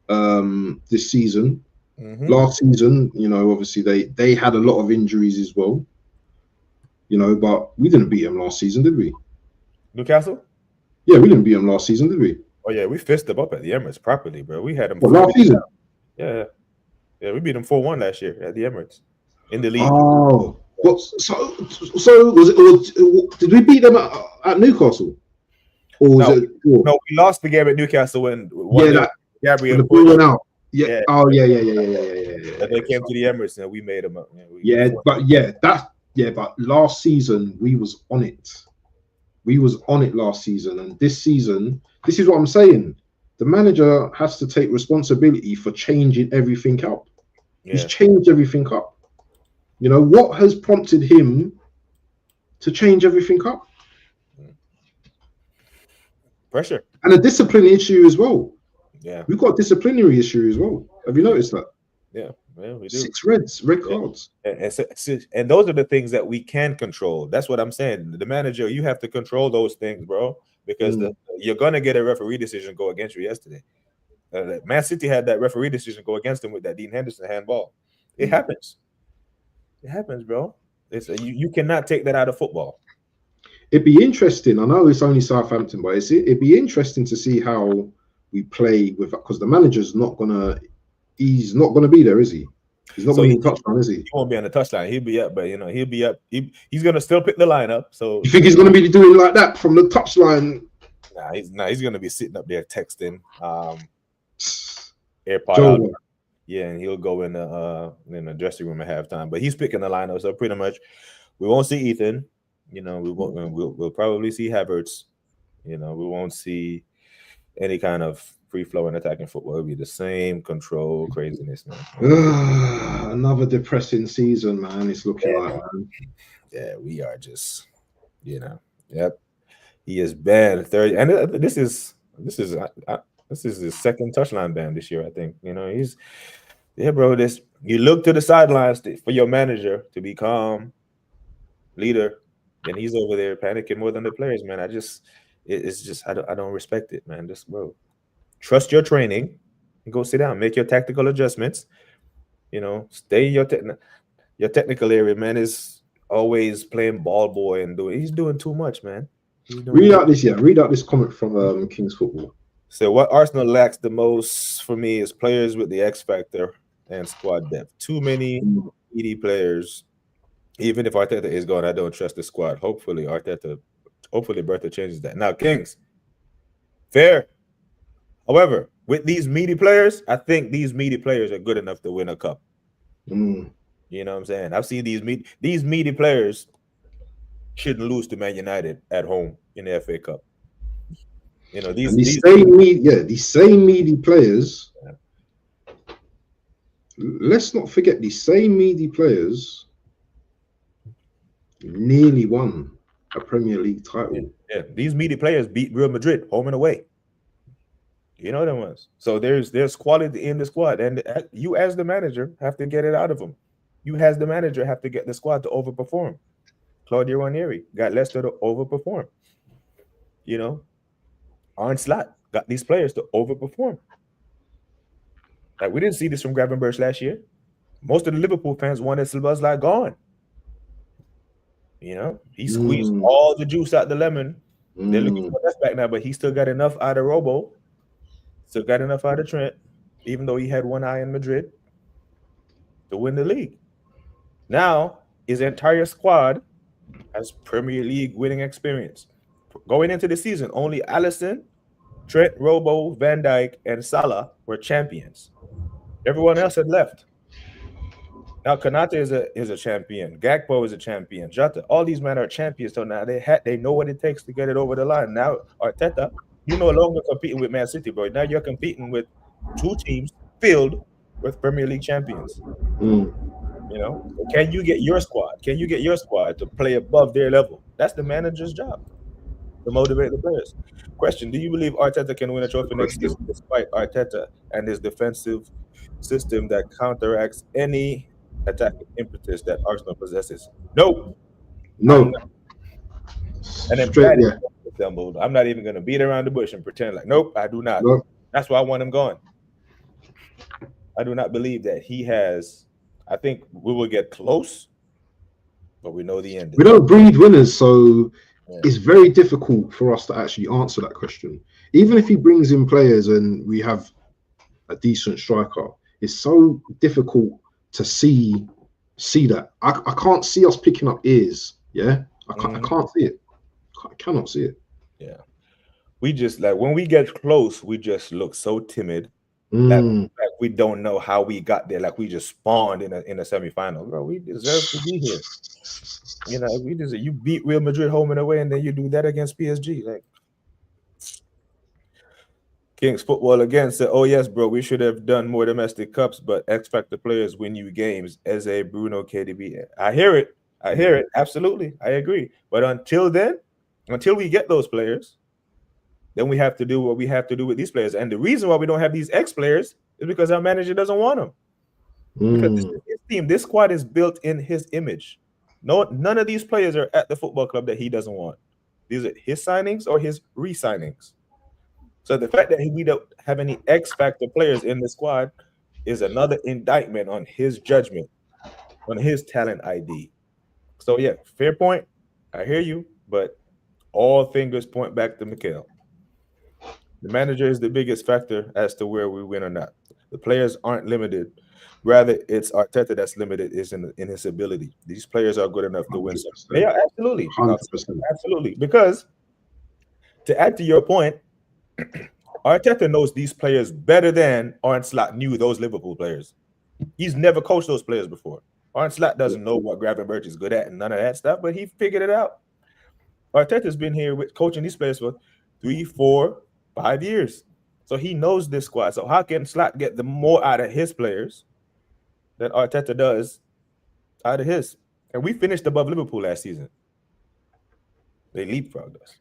this season. Last season, obviously they had a lot of injuries as well. But we didn't beat them last season, did we? Newcastle? Yeah, we didn't beat them last season, did we? Oh yeah, we fisted them up at the Emirates properly, bro. We had them last season. Yeah, we beat them 4-1 last year at the Emirates in the league. Oh, so did we beat them at Newcastle? Or was it? No, we lost the game at Newcastle when Gabriel went out. Yeah. Yeah. Oh yeah. And they came to the Emirates and we made them up. But last season we was on it. We was on it last season, and this season, this is what I'm saying. The manager has to take responsibility for changing everything up. Yeah. He's changed everything up. What has prompted him to change everything up? Pressure. And a discipline issue as well. Yeah. We've got a disciplinary issue as well. Have you noticed that? Yeah, we do. 6 red cards. And those are the things that we can control. That's what I'm saying. The manager, you have to control those things, bro, because you're going to get a referee decision go against you yesterday. Man City had that referee decision go against them with that Dean Henderson handball. It happens. It happens, bro. You cannot take that out of football. It'd be interesting. I know it's only Southampton, but it'd be interesting to see how we play with, because the manager's not gonna. He's not gonna be there, is he? He's not So gonna he, be touchdown, is he? he won't be on the touchline. He'll be up, but he'll be up. He's gonna still pick the lineup. So You think he's gonna be doing like that from the touchline? He's gonna be sitting up there texting. AirPod Joe, out. Yeah, and he'll go in the dressing room at halftime. But he's picking the lineup, so pretty much we won't see Ethan. We'll probably see Havertz. We won't see any kind of free flowing attacking football. It'll be the same control craziness, man. Another depressing season, man. It's looking like, man. Yeah, we are just, yep. He is banned 30, and this is his second touchline ban this year. I think bro. You look to the sidelines for your manager to be calm, leader, and he's over there panicking more than the players, man. I don't respect it, man. Just, bro, trust your training and go sit down, make your tactical adjustments. Stay in your technical area. Man is always playing ball boy and he's doing too much, man. Read out this comment from King's Football. So what Arsenal lacks the most for me is players with the X factor and squad depth. Too many ED players. Even if Arteta is gone, I don't trust the squad. Hopefully Bertha changes that. Now, Kings, fair. However, with these meaty players, I think these meaty players are good enough to win a cup. You know what I'm saying? I've seen these meaty players shouldn't lose to Man United at home in the FA Cup. These same meaty players. Yeah. Let's not forget these same meaty players nearly won a Premier League title. Yeah, these meaty players beat Real Madrid home and away. You know them ones. So there's quality in the squad, and you as the manager have to get it out of them. You as the manager have to get the squad to overperform. Claudio Ranieri got Leicester to overperform. Arne Slot got these players to overperform. Like, we didn't see this from Gravenberch last year. Most of the Liverpool fans wanted Szoboszlai gone. He squeezed all the juice out the lemon. They're looking for left back now, but he still got enough out of Robo. Still got enough out of Trent, even though he had one eye in Madrid, to win the league. Now, his entire squad has Premier League winning experience. Going into the season, only Alisson, Trent, Robo, Van Dijk, and Salah were champions. Everyone else had left. Now Konate is a champion. Gakpo is a champion. Jota, all these men are champions. So now they know what it takes to get it over the line. Now Arteta, you're no longer competing with Man City, bro. Now you're competing with two teams filled with Premier League champions. Can you get your squad? Can you get your squad to play above their level? That's the manager's job, to motivate the players. Question: do you believe Arteta can win a trophy next season despite Arteta and his defensive system that counteracts any attacking impetus that Arsenal possesses? No. And then I'm not even going to beat around the bush and pretend like, nope, I do not. Nope. That's why I want him gone. I do not believe that he has. I think we will get close, but we know the end. We don't breed winners, so it's very difficult for us to actually answer that question. Even if he brings in players and we have a decent striker, it's so difficult to see that. I can't see us picking up ears. Yeah, I can't see it. I cannot see it. Yeah, we just, like, when we get close, we just look so timid. Like we don't know how we got there. Like we just spawned in a semifinal. Bro, we deserve to be here. You beat Real Madrid home and away, and then you do that against PSG. Like, Kings Football again said, "Oh yes, bro, we should have done more domestic cups, but X Factor players win you games." As a Bruno, KDB, I hear it. Absolutely, I agree. But until we get those players, then we have to do what we have to do with these players. And the reason why we don't have these X players is because our manager doesn't want them. Because his team, this squad is built in his image. None of these players are at the football club that he doesn't want. These are his signings or his re-signings. So the fact that we don't have any X factor players in the squad is another indictment on his judgment, on his talent ID. So yeah, fair point. I hear you, but all fingers point back to Mikel. The manager is the biggest factor as to where we win or not. The players aren't limited. Rather, it's Arteta that's limited is in his ability. These players are good enough to win. So they 100%. are absolutely, 100%. absolutely. Because to add to your point, Arteta knows these players better than Arne Slot knew those Liverpool players. He's never coached those players before. Arne Slot doesn't know what Gravenberch is good at and none of that stuff, but he figured it out. Arteta's been here with coaching these players for 3, 4, 5 years. So he knows this squad. So how can Slot get the more out of his players than Arteta does out of his? And we finished above Liverpool last season. They leapfrogged us.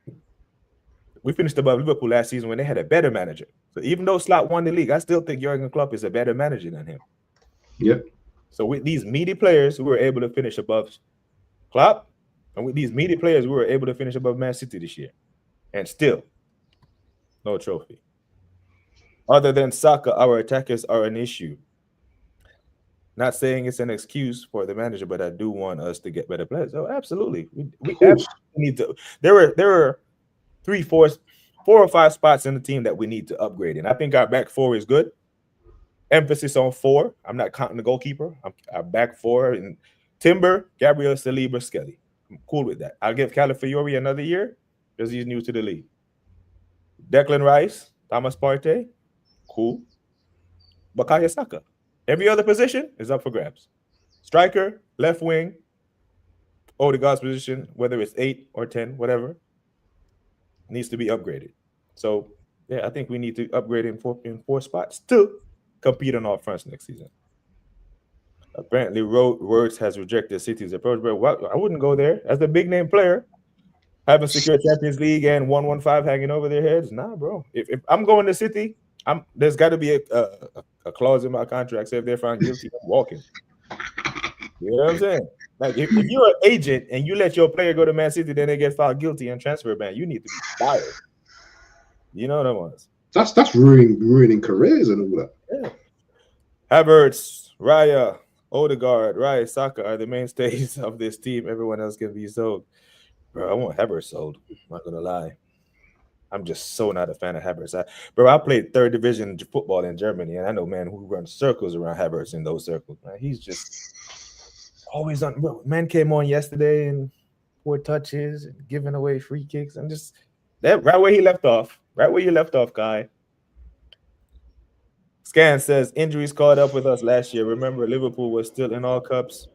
We finished above Liverpool last season when they had a better manager. So even though Slot won the league, I still think Jurgen Klopp is a better manager than him. Yep. So with these meaty players, we were able to finish above Klopp. And with these meaty players, we were able to finish above Man City this year. And still, no trophy. Other than Saka, our attackers are an issue. Not saying it's an excuse for the manager, but I do want us to get better players. Oh, absolutely. We absolutely need to. There are 3, 4 or 5 spots in the team that we need to upgrade. And I think our back four is good. Emphasis on 4. I'm not counting the goalkeeper. Our back 4 and Timber, Gabriel Saliba, Skelly. I'm cool with that. I'll give Calafiori another year because he's new to the league. Declan Rice, Thomas Partey, cool. Bukayo Saka. Every other position is up for grabs. Striker, left wing, Odegaard's position, whether it's 8 or 10, whatever, needs to be upgraded. So, yeah, I think we need to upgrade in 4 spots to compete on all fronts next season. Apparently, Words has rejected City's approach, but I wouldn't go there. As a big-name player, having secured Champions League and 115 hanging over their heads, nah, bro. If I'm going to City, there's got to be a clause in my contract say if they're found guilty, I'm walking. You know what I'm saying? Like if you're an agent and you let your player go to Man City, then they get found guilty and transfer ban, you need to be fired. You know what I want? That's ruining careers and all that. Yeah. Havertz, Raya, Odegaard, Rice, Saka are the mainstays of this team. Everyone else can be sold. Bro, I want Havertz sold. I'm not gonna lie. I'm just so not a fan of Havertz. I played 3rd division football in Germany, and I know man who runs circles around Havertz in those circles. Man, he's just always on. Bro, man came on yesterday and 4 touches and giving away free kicks. I'm just that right where he left off. Right where you left off, guy. Scan says injuries caught up with us last year. Remember, Liverpool was still in all cups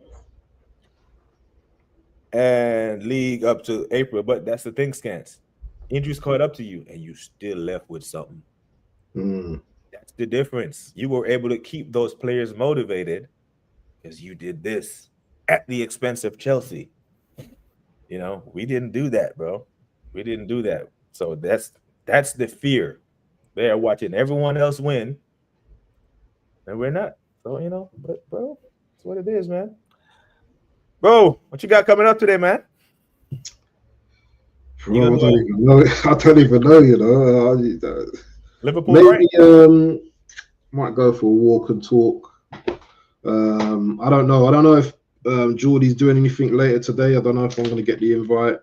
and league up to April. But that's the thing, Scans. Injuries caught up to you, and you still left with something. That's the difference. You were able to keep those players motivated because you did this at the expense of Chelsea. You know, we didn't do that, bro. We didn't do that. So that's the fear. They are watching everyone else win, and we're not. So, you know, but bro, that's what it is, man. Bro, what you got coming up today, man? Bro, I don't even know. I don't even know, you know. Liverpool, maybe might go for a walk and talk. I don't know. I don't know if Geordie's doing anything later today. I don't know if I'm going to get the invite.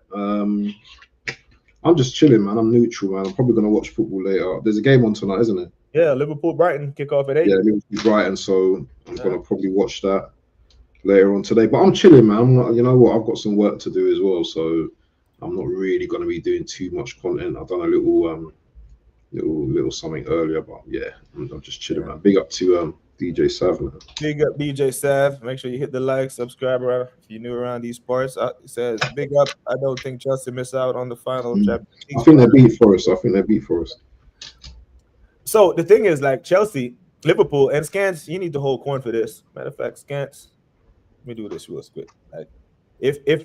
I'm just chilling, man. I'm neutral, man. I'm probably going to watch football later. There's a game on tonight, isn't it? Yeah, Liverpool-Brighton kick off at 8. Yeah, Liverpool-Brighton. So I'm going to probably watch that later on today. But I'm chilling, man. I'm not, you know what? I've got some work to do as well. So I'm not really going to be doing too much content. I've done a little something earlier, but yeah, I'm just chilling, man. Big up to DJ Sav, man. Big up DJ Sav. Make sure you hit the like, subscribe, if you're new around these parts. It says big up. I don't think Chelsea miss out on the final chapter. I think they beat Forrest. So the thing is, like Chelsea, Liverpool, and Scans, you need to hold corn for this. Matter of fact, Scans, let me do this real quick. Like, if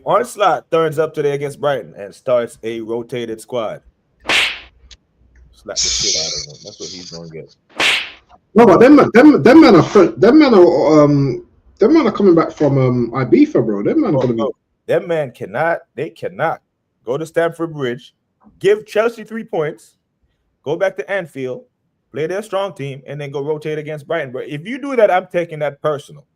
Arne Slot turns up today against Brighton and starts a rotated squad, slap the shit out of him. That's what he's gonna get. No, but them men are coming back from Ibiza, bro. Them man cannot go to Stamford Bridge, give Chelsea 3 points, go back to Anfield, play their strong team, and then go rotate against Brighton. But if you do that, I'm taking that personal.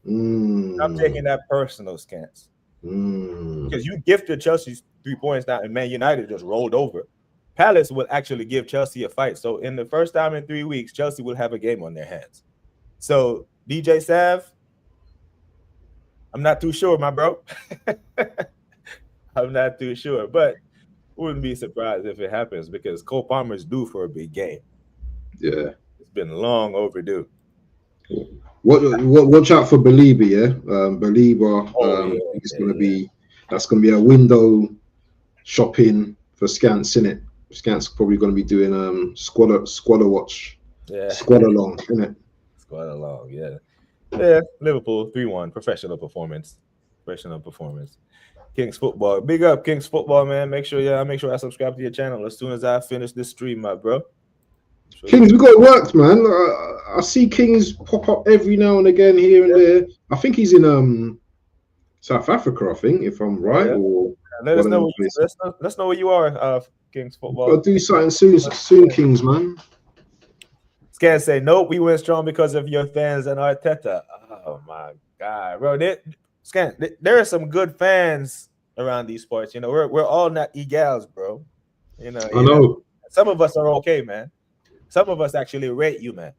I'm taking that personal, Scans. Because you gifted Chelsea 3 points now, and Man United just rolled over. Palace will actually give Chelsea a fight. So in the first time in 3 weeks, Chelsea will have a game on their hands. So DJ Sav, I'm not too sure, my bro. I'm not too sure, but wouldn't be surprised if it happens because Cole Palmer's due for a big game. Yeah, it's been long overdue. Watch out for Belieber, yeah. Belieber, it's gonna be that's gonna be a window shopping for Scants, innit? Scants probably gonna be doing squatter watch, squad along, innit? Squad along, yeah. Liverpool 3-1, professional performance. Kings Football, big up Kings Football, man. Make sure I subscribe to your channel as soon as I finish this stream, my bro. Kings, we got it worked, man. I see Kings pop up every now and again here and there. I think he's in South Africa, I think, if I'm right. Or let us know where you are, Kings Football. Gotta do something soon, Kings, man. Scan say, nope, we went strong because of your fans and Arteta. Oh my God, bro. There are some good fans around these sports. You know, we're all not egals, bro. You know, I know. Some of us are okay, man. Some of us actually rate you, man.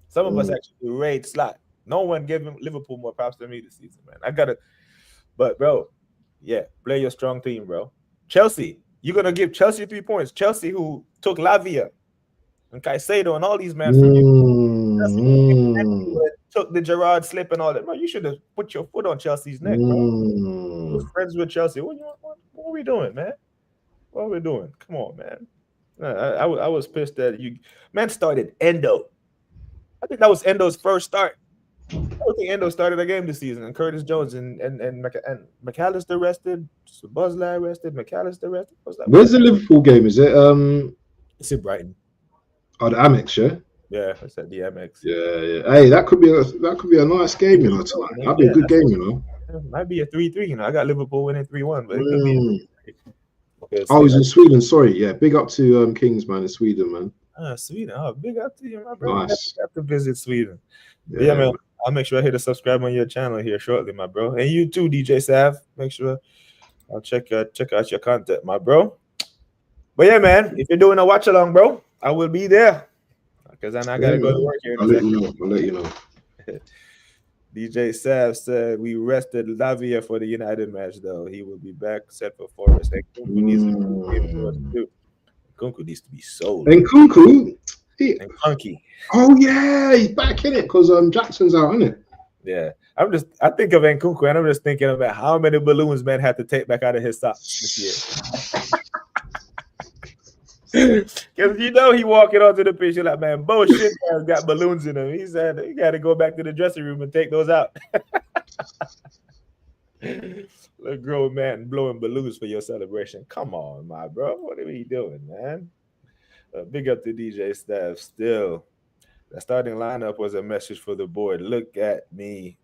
Some of us actually rate Slot. No one gave Liverpool more props than me this season, man. But bro, play your strong team, bro. Chelsea, you're gonna give Chelsea 3 points. Chelsea, who took Lavia and Caicedo and all these men from you, took the Gerrard slip and all that. Bro, you should have put your foot on Chelsea's neck, bro. You're friends with Chelsea. What are we doing, man? What are we doing? Come on, man. I was pissed that you started Endo. I think that was Endo's first start. I don't think Endo started a game this season, and Curtis Jones and McAllister rested, Buzzley rested, McAllister rested. Where's the Liverpool game? Is it it's in Brighton. Oh, the Amex, yeah? Yeah, it's at the Amex. Yeah. Hey, that could be a nice game, you know, tonight. That'd be a good game, you know. It might be a 3-3, you know. I got Liverpool winning 3-1, but it could be he's in Sweden, sorry. Yeah, big up to Kings, man, in Sweden, man. Sweden. Oh, big up to you, my brother. Nice. Got to visit Sweden. Yeah, man. I'll make sure I hit a subscribe on your channel here shortly, my bro. And you too, DJ Sav. Make sure I'll check out your content, my bro. But yeah, man, if you're doing a watch along, bro, I will be there. Because I gotta go to work here. I'll let you know. DJ Sav said we rested Lavia for the United match, though. He will be back set for Forrest. And Kunku needs to be sold. And Kunku? And Clunky. Oh yeah, he's back in it because Jackson's out, isn't it? Yeah. I think of Nkunku and I'm just thinking about how many balloons man had to take back out of his socks this year. Because you know he walking onto the pitch, you're like, man, bullshit has got balloons in him. He said he got to go back to the dressing room and take those out. Look, grown man blowing balloons for your celebration. Come on, my bro. What are we doing, man? Big up to DJ Staff. Still, the starting lineup was a message for the board. Look at me.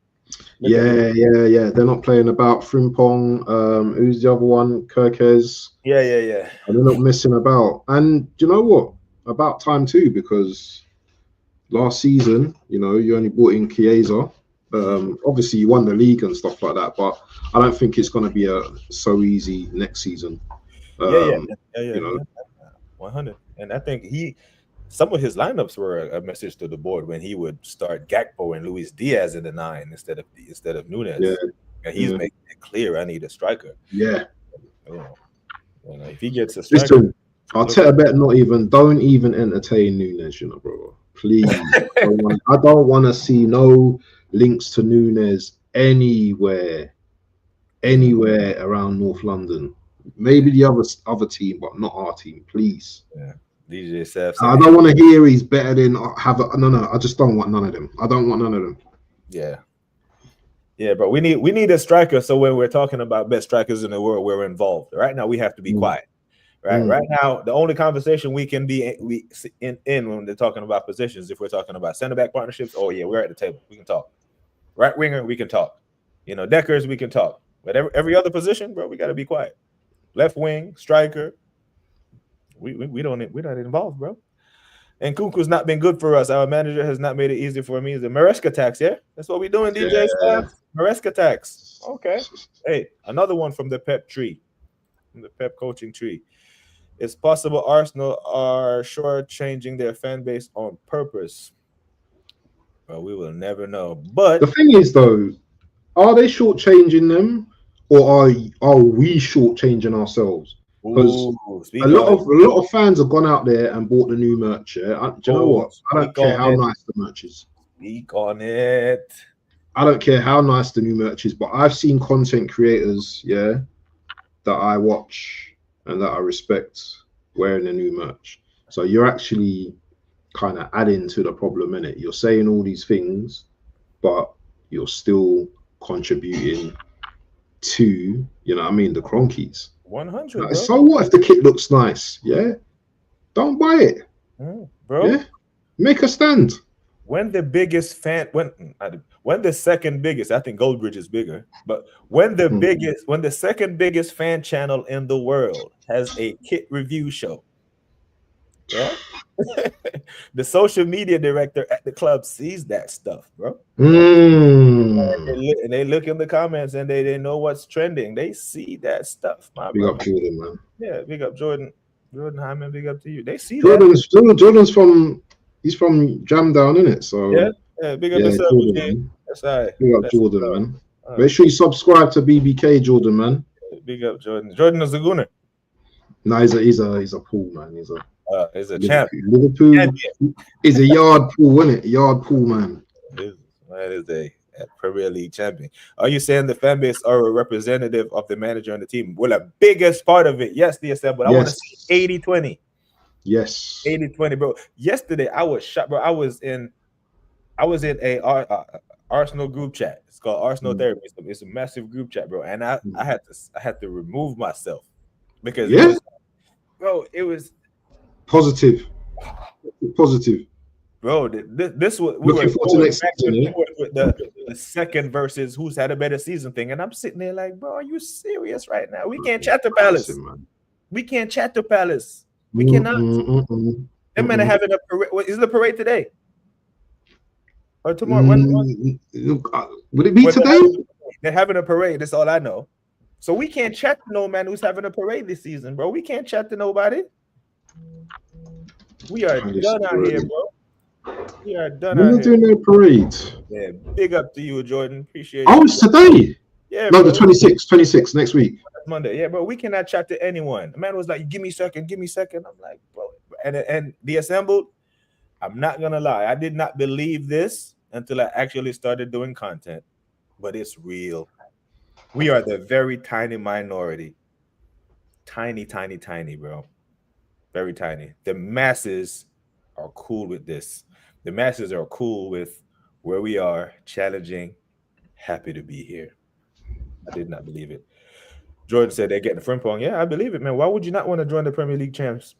Yeah. They're not playing about Frimpong. Who's the other one? Kirkes. Yeah. And they're not messing about. And do you know what? About time too, because last season, you know, you only brought in Chiesa. Obviously, you won the league and stuff like that, but I don't think it's going to be so easy next season. Yeah. You know, 100. And I think some of his lineups were a message to the board when he would start Gakpo and Luis Diaz in the 9 instead of Nunes. Yeah. And he's making it clear I need a striker. Yeah. You know, if he gets a striker, listen, Arteta better don't even entertain Nunes, you know, bro. Please. I don't want to see no links to Nunes anywhere around North London. Maybe the other team, but not our team, please. Yeah. DJ Seth. I don't want to hear he's better than no. I just don't want none of them. I don't want none of them. Yeah, but we need a striker. So when we're talking about best strikers in the world, we're involved. Right now, we have to be quiet. Right. Right now, the only conversation we can be in when they're talking about positions, if we're talking about center back partnerships, oh yeah, we're at the table. We can talk. Right winger, we can talk. You know, Deckers, we can talk. But every other position, bro, we got to be quiet. Left wing, striker. We're not involved, bro. And Kunku's not been good for us. Our manager has not made it easy for me. It's a Maresca tax, yeah? That's what we're doing, DJ Staff. Maresca tax. Okay. Hey, another one from the Pep tree. From the Pep coaching tree. It's possible Arsenal are short-changing their fan base on purpose. Well, we will never know. But The thing is, though, are they shortchanging them, or are we shortchanging ourselves? Because a speak lot on it. of fans have gone out there and bought the new merch. Yeah, do you know what? I don't Speak care on how it. nice the merch is. Speak on it. I don't care how nice the new merch is, but I've seen content creators, yeah, that I watch and that I respect wearing the new merch. So you're actually kind of adding to the problem, innit? You're saying all these things, but you're still contributing to, you know what I mean, the Cronkies. 100, Like, bro. so what if the kit looks nice? Yeah. Don't buy it. Bro. Yeah. Make a stand. When the biggest fan, when the second biggest, I think Goldbridge is bigger, but when the second biggest fan channel in the world has a kit review show, yeah, the social media director at the club sees that stuff, bro. And they look in the comments and they know what's trending. They see that stuff, my Big brother. up Jordan, man. Yeah, big up Jordan Hyman. Big up to you. They see Jordan's from Jam Down, innit? So yeah, big up yourself. Jordan, That's all right. big up Jordan, man. Make sure you subscribe to BBK Jordan, man. Big up Jordan. Jordan is a gooner. No, he's a pool, man. He's a champ. Liverpool is a yard pool, isn't it? Yard pool, man. That is a Premier League champion. Are you saying the fan base are a representative of the manager and the team? Well, the biggest part of it, yes, DSM, but I want to see 80-20. Yes. 80-20, bro. Yesterday, I was shocked, bro. I was in a Arsenal group chat. It's called Arsenal Therapy. It's a massive group chat, bro. And I had to remove myself because it was positive. Bro, this was we looking forward to next season, with the second versus who's had a better season thing, and I'm sitting there like, bro, are you serious right now? We can't chat to Palace. We can't chat to Palace. We cannot. Them men are having a parade. Is the parade today or tomorrow? Would it be today? They're having a parade. That's all I know. So we can't chat to no man who's having a parade this season, bro. We can't chat to nobody. We are done out here, bro. We are done. We're doing their parade. Yeah, big up to you, Jordan. Appreciate it. It's today. Yeah, no, bro. The 26th next week. Monday. Yeah, bro. We cannot chat to anyone. The man was like, give me a second. I'm like, bro. And the assembled, I'm not gonna lie. I did not believe this until I actually started doing content. But it's real. We are the very tiny minority. Tiny, bro. Very tiny. The masses are cool with this. The masses are cool with where we are, challenging, happy to be here. I did not believe it. Jordan said they're getting Frimpong. Yeah, I believe it, man. Why would you not want to join the Premier League champs?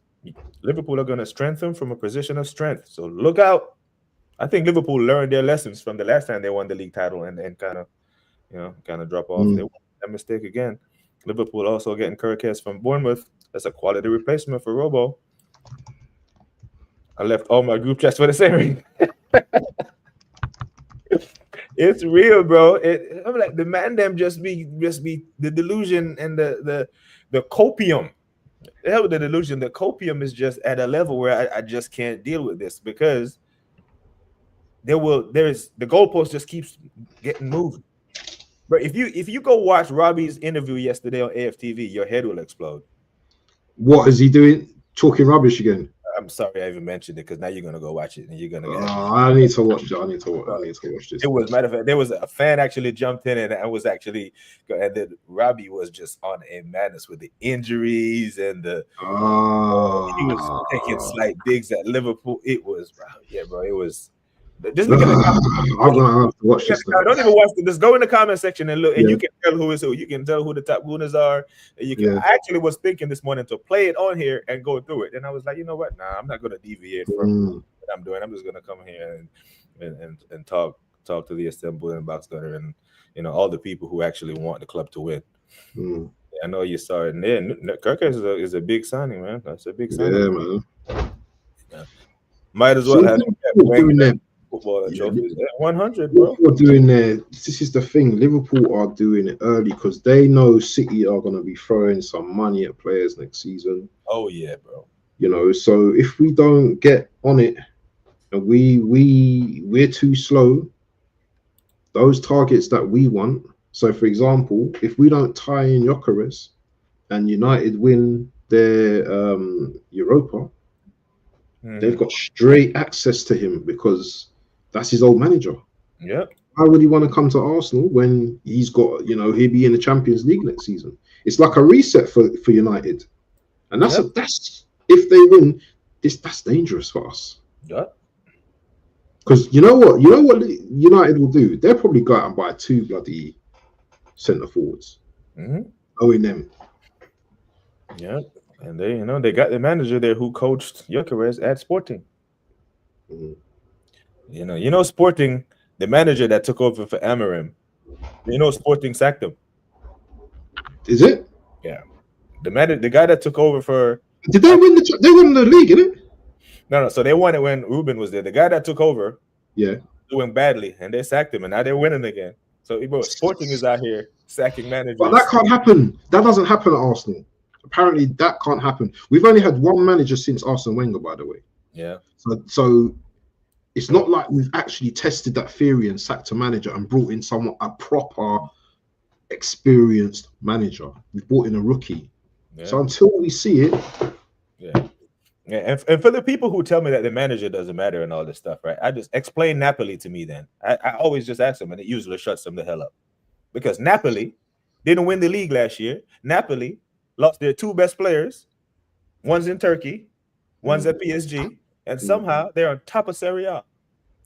Liverpool are going to strengthen from a position of strength. So look out. I think Liverpool learned their lessons from the last time they won the league title and kind of drop off. They won that mistake again. Liverpool also getting Kirkes from Bournemouth. That's a quality replacement for Robo. I left all my group chats for the same reason. It's real, bro. I'm like, the man them just be the delusion and the copium. The hell with the delusion. The copium is just at a level where I just can't deal with this because the goalpost just keeps getting moved. But if you go watch Robbie's interview yesterday on AFTV, your head will explode. What is he doing? Talking rubbish again? I'm sorry I even mentioned it because now you're gonna go watch it and you're gonna. I need to watch it. I need to watch this. It was, matter of fact, there was a fan actually jumped in and I was actually, and then Robbie was just on a madness with the injuries and he was taking slight digs at Liverpool. It was, bro. It was. Just look at the comments. I'm gonna have to watch this. Don't even watch it. Just go in the comment section and look, and you can tell who is who. You can tell who the top gooners are. And you can. I actually was thinking this morning to play it on here and go through it, and I was like, you know what? Nah, I'm not gonna deviate from what I'm doing. I'm just gonna come here and talk to the assembled and box cutter and all the people who actually want the club to win. I know you saw it. And Kirkes is a big signing, man. That's a big signing. Yeah, man. Might as well have footballer Yeah, trophies. 100, bro. Liverpool are doing their. This is the thing. Liverpool are doing it early because they know City are going to be throwing some money at players next season. Oh yeah, bro. You know, so if we don't get on it and we're too slow, those targets that we want. So, for example, if we don't tie in Gyökeres and United win their Europa, they've got straight access to him because that's his old manager. Yep. Why would he want to come to Arsenal when he's got, you know, he'll be in the Champions League next season? It's like a reset for United, and that's that's if they win this, that's dangerous for us. Yeah. Because you know what United will do? They'll probably go out and buy 2 bloody centre forwards, owing them. Yeah, and they, you know, they got the manager there who coached Gyökeres at Sporting. You know, Sporting, the manager that took over for Amorim. You know, Sporting sacked him. Is it? Yeah, the guy that took over for. Did they win the? They won the league, innit? No. So they won it when Ruben was there. The guy that took over, doing badly, and they sacked him, and now they're winning again. So, bro, Sporting is out here sacking managers. But that can't happen. That doesn't happen at Arsenal. Apparently, that can't happen. We've only had one manager since Arsene Wenger, by the way. Yeah. So it's not like we've actually tested that theory and sacked a manager and brought in a proper, experienced manager. We've brought in a rookie. Yeah. So until we see it. Yeah, and for the people who tell me that the manager doesn't matter and all this stuff, right? I just explain Napoli to me then. I always just ask them, and it usually shuts them the hell up. Because Napoli didn't win the league last year. Napoli lost their 2 best players. One's in Turkey, one's at PSG, and somehow they're on top of Serie A.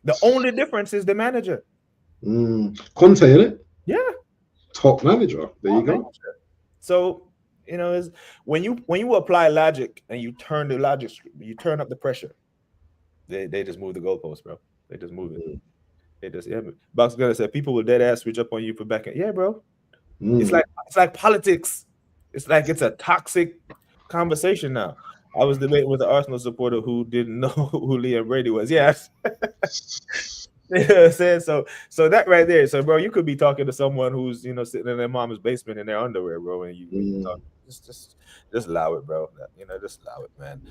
The only difference is the manager. Conte, isn't it? Yeah. Top manager. There you go. So, you know, is when you apply logic and you turn the logic, you turn up the pressure. They just move the goalpost, bro. They just move it. They just Buck's gonna say people will dead ass switch up on you for back end. Yeah, bro. It's like politics. It's like it's a toxic conversation now. I was debating with an Arsenal supporter who didn't know who Liam Brady was. Yes. You know what I'm saying? So that right there. So, bro, you could be talking to someone who's, you know, sitting in their mom's basement in their underwear, bro, and you talk, just allow it, bro. You know, just allow it, man.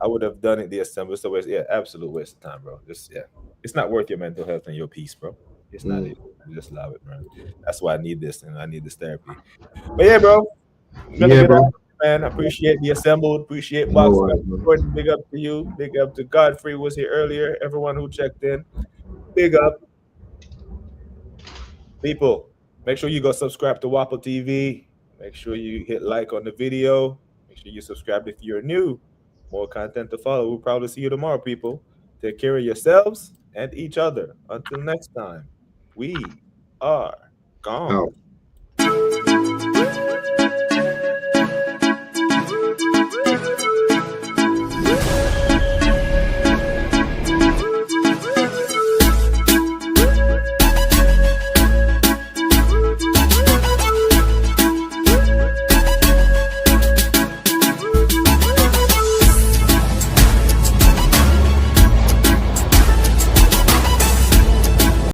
I would have done it the assembly. It's a waste, absolute waste of time, bro. It's not worth your mental health and your peace, bro. It's not it. Just allow it, man. That's why I need this, and I need this therapy. But yeah, bro. Bro. Man, I appreciate the assembled. Appreciate Box. Big up to you. Big up to Godfrey was here earlier. Everyone who checked in. Big up. People, make sure you go subscribe to Wapple TV. Make sure you hit like on the video. Make sure you subscribe if you're new. More content to follow. We'll probably see you tomorrow, people. Take care of yourselves and each other. Until next time, we are gone. Oh.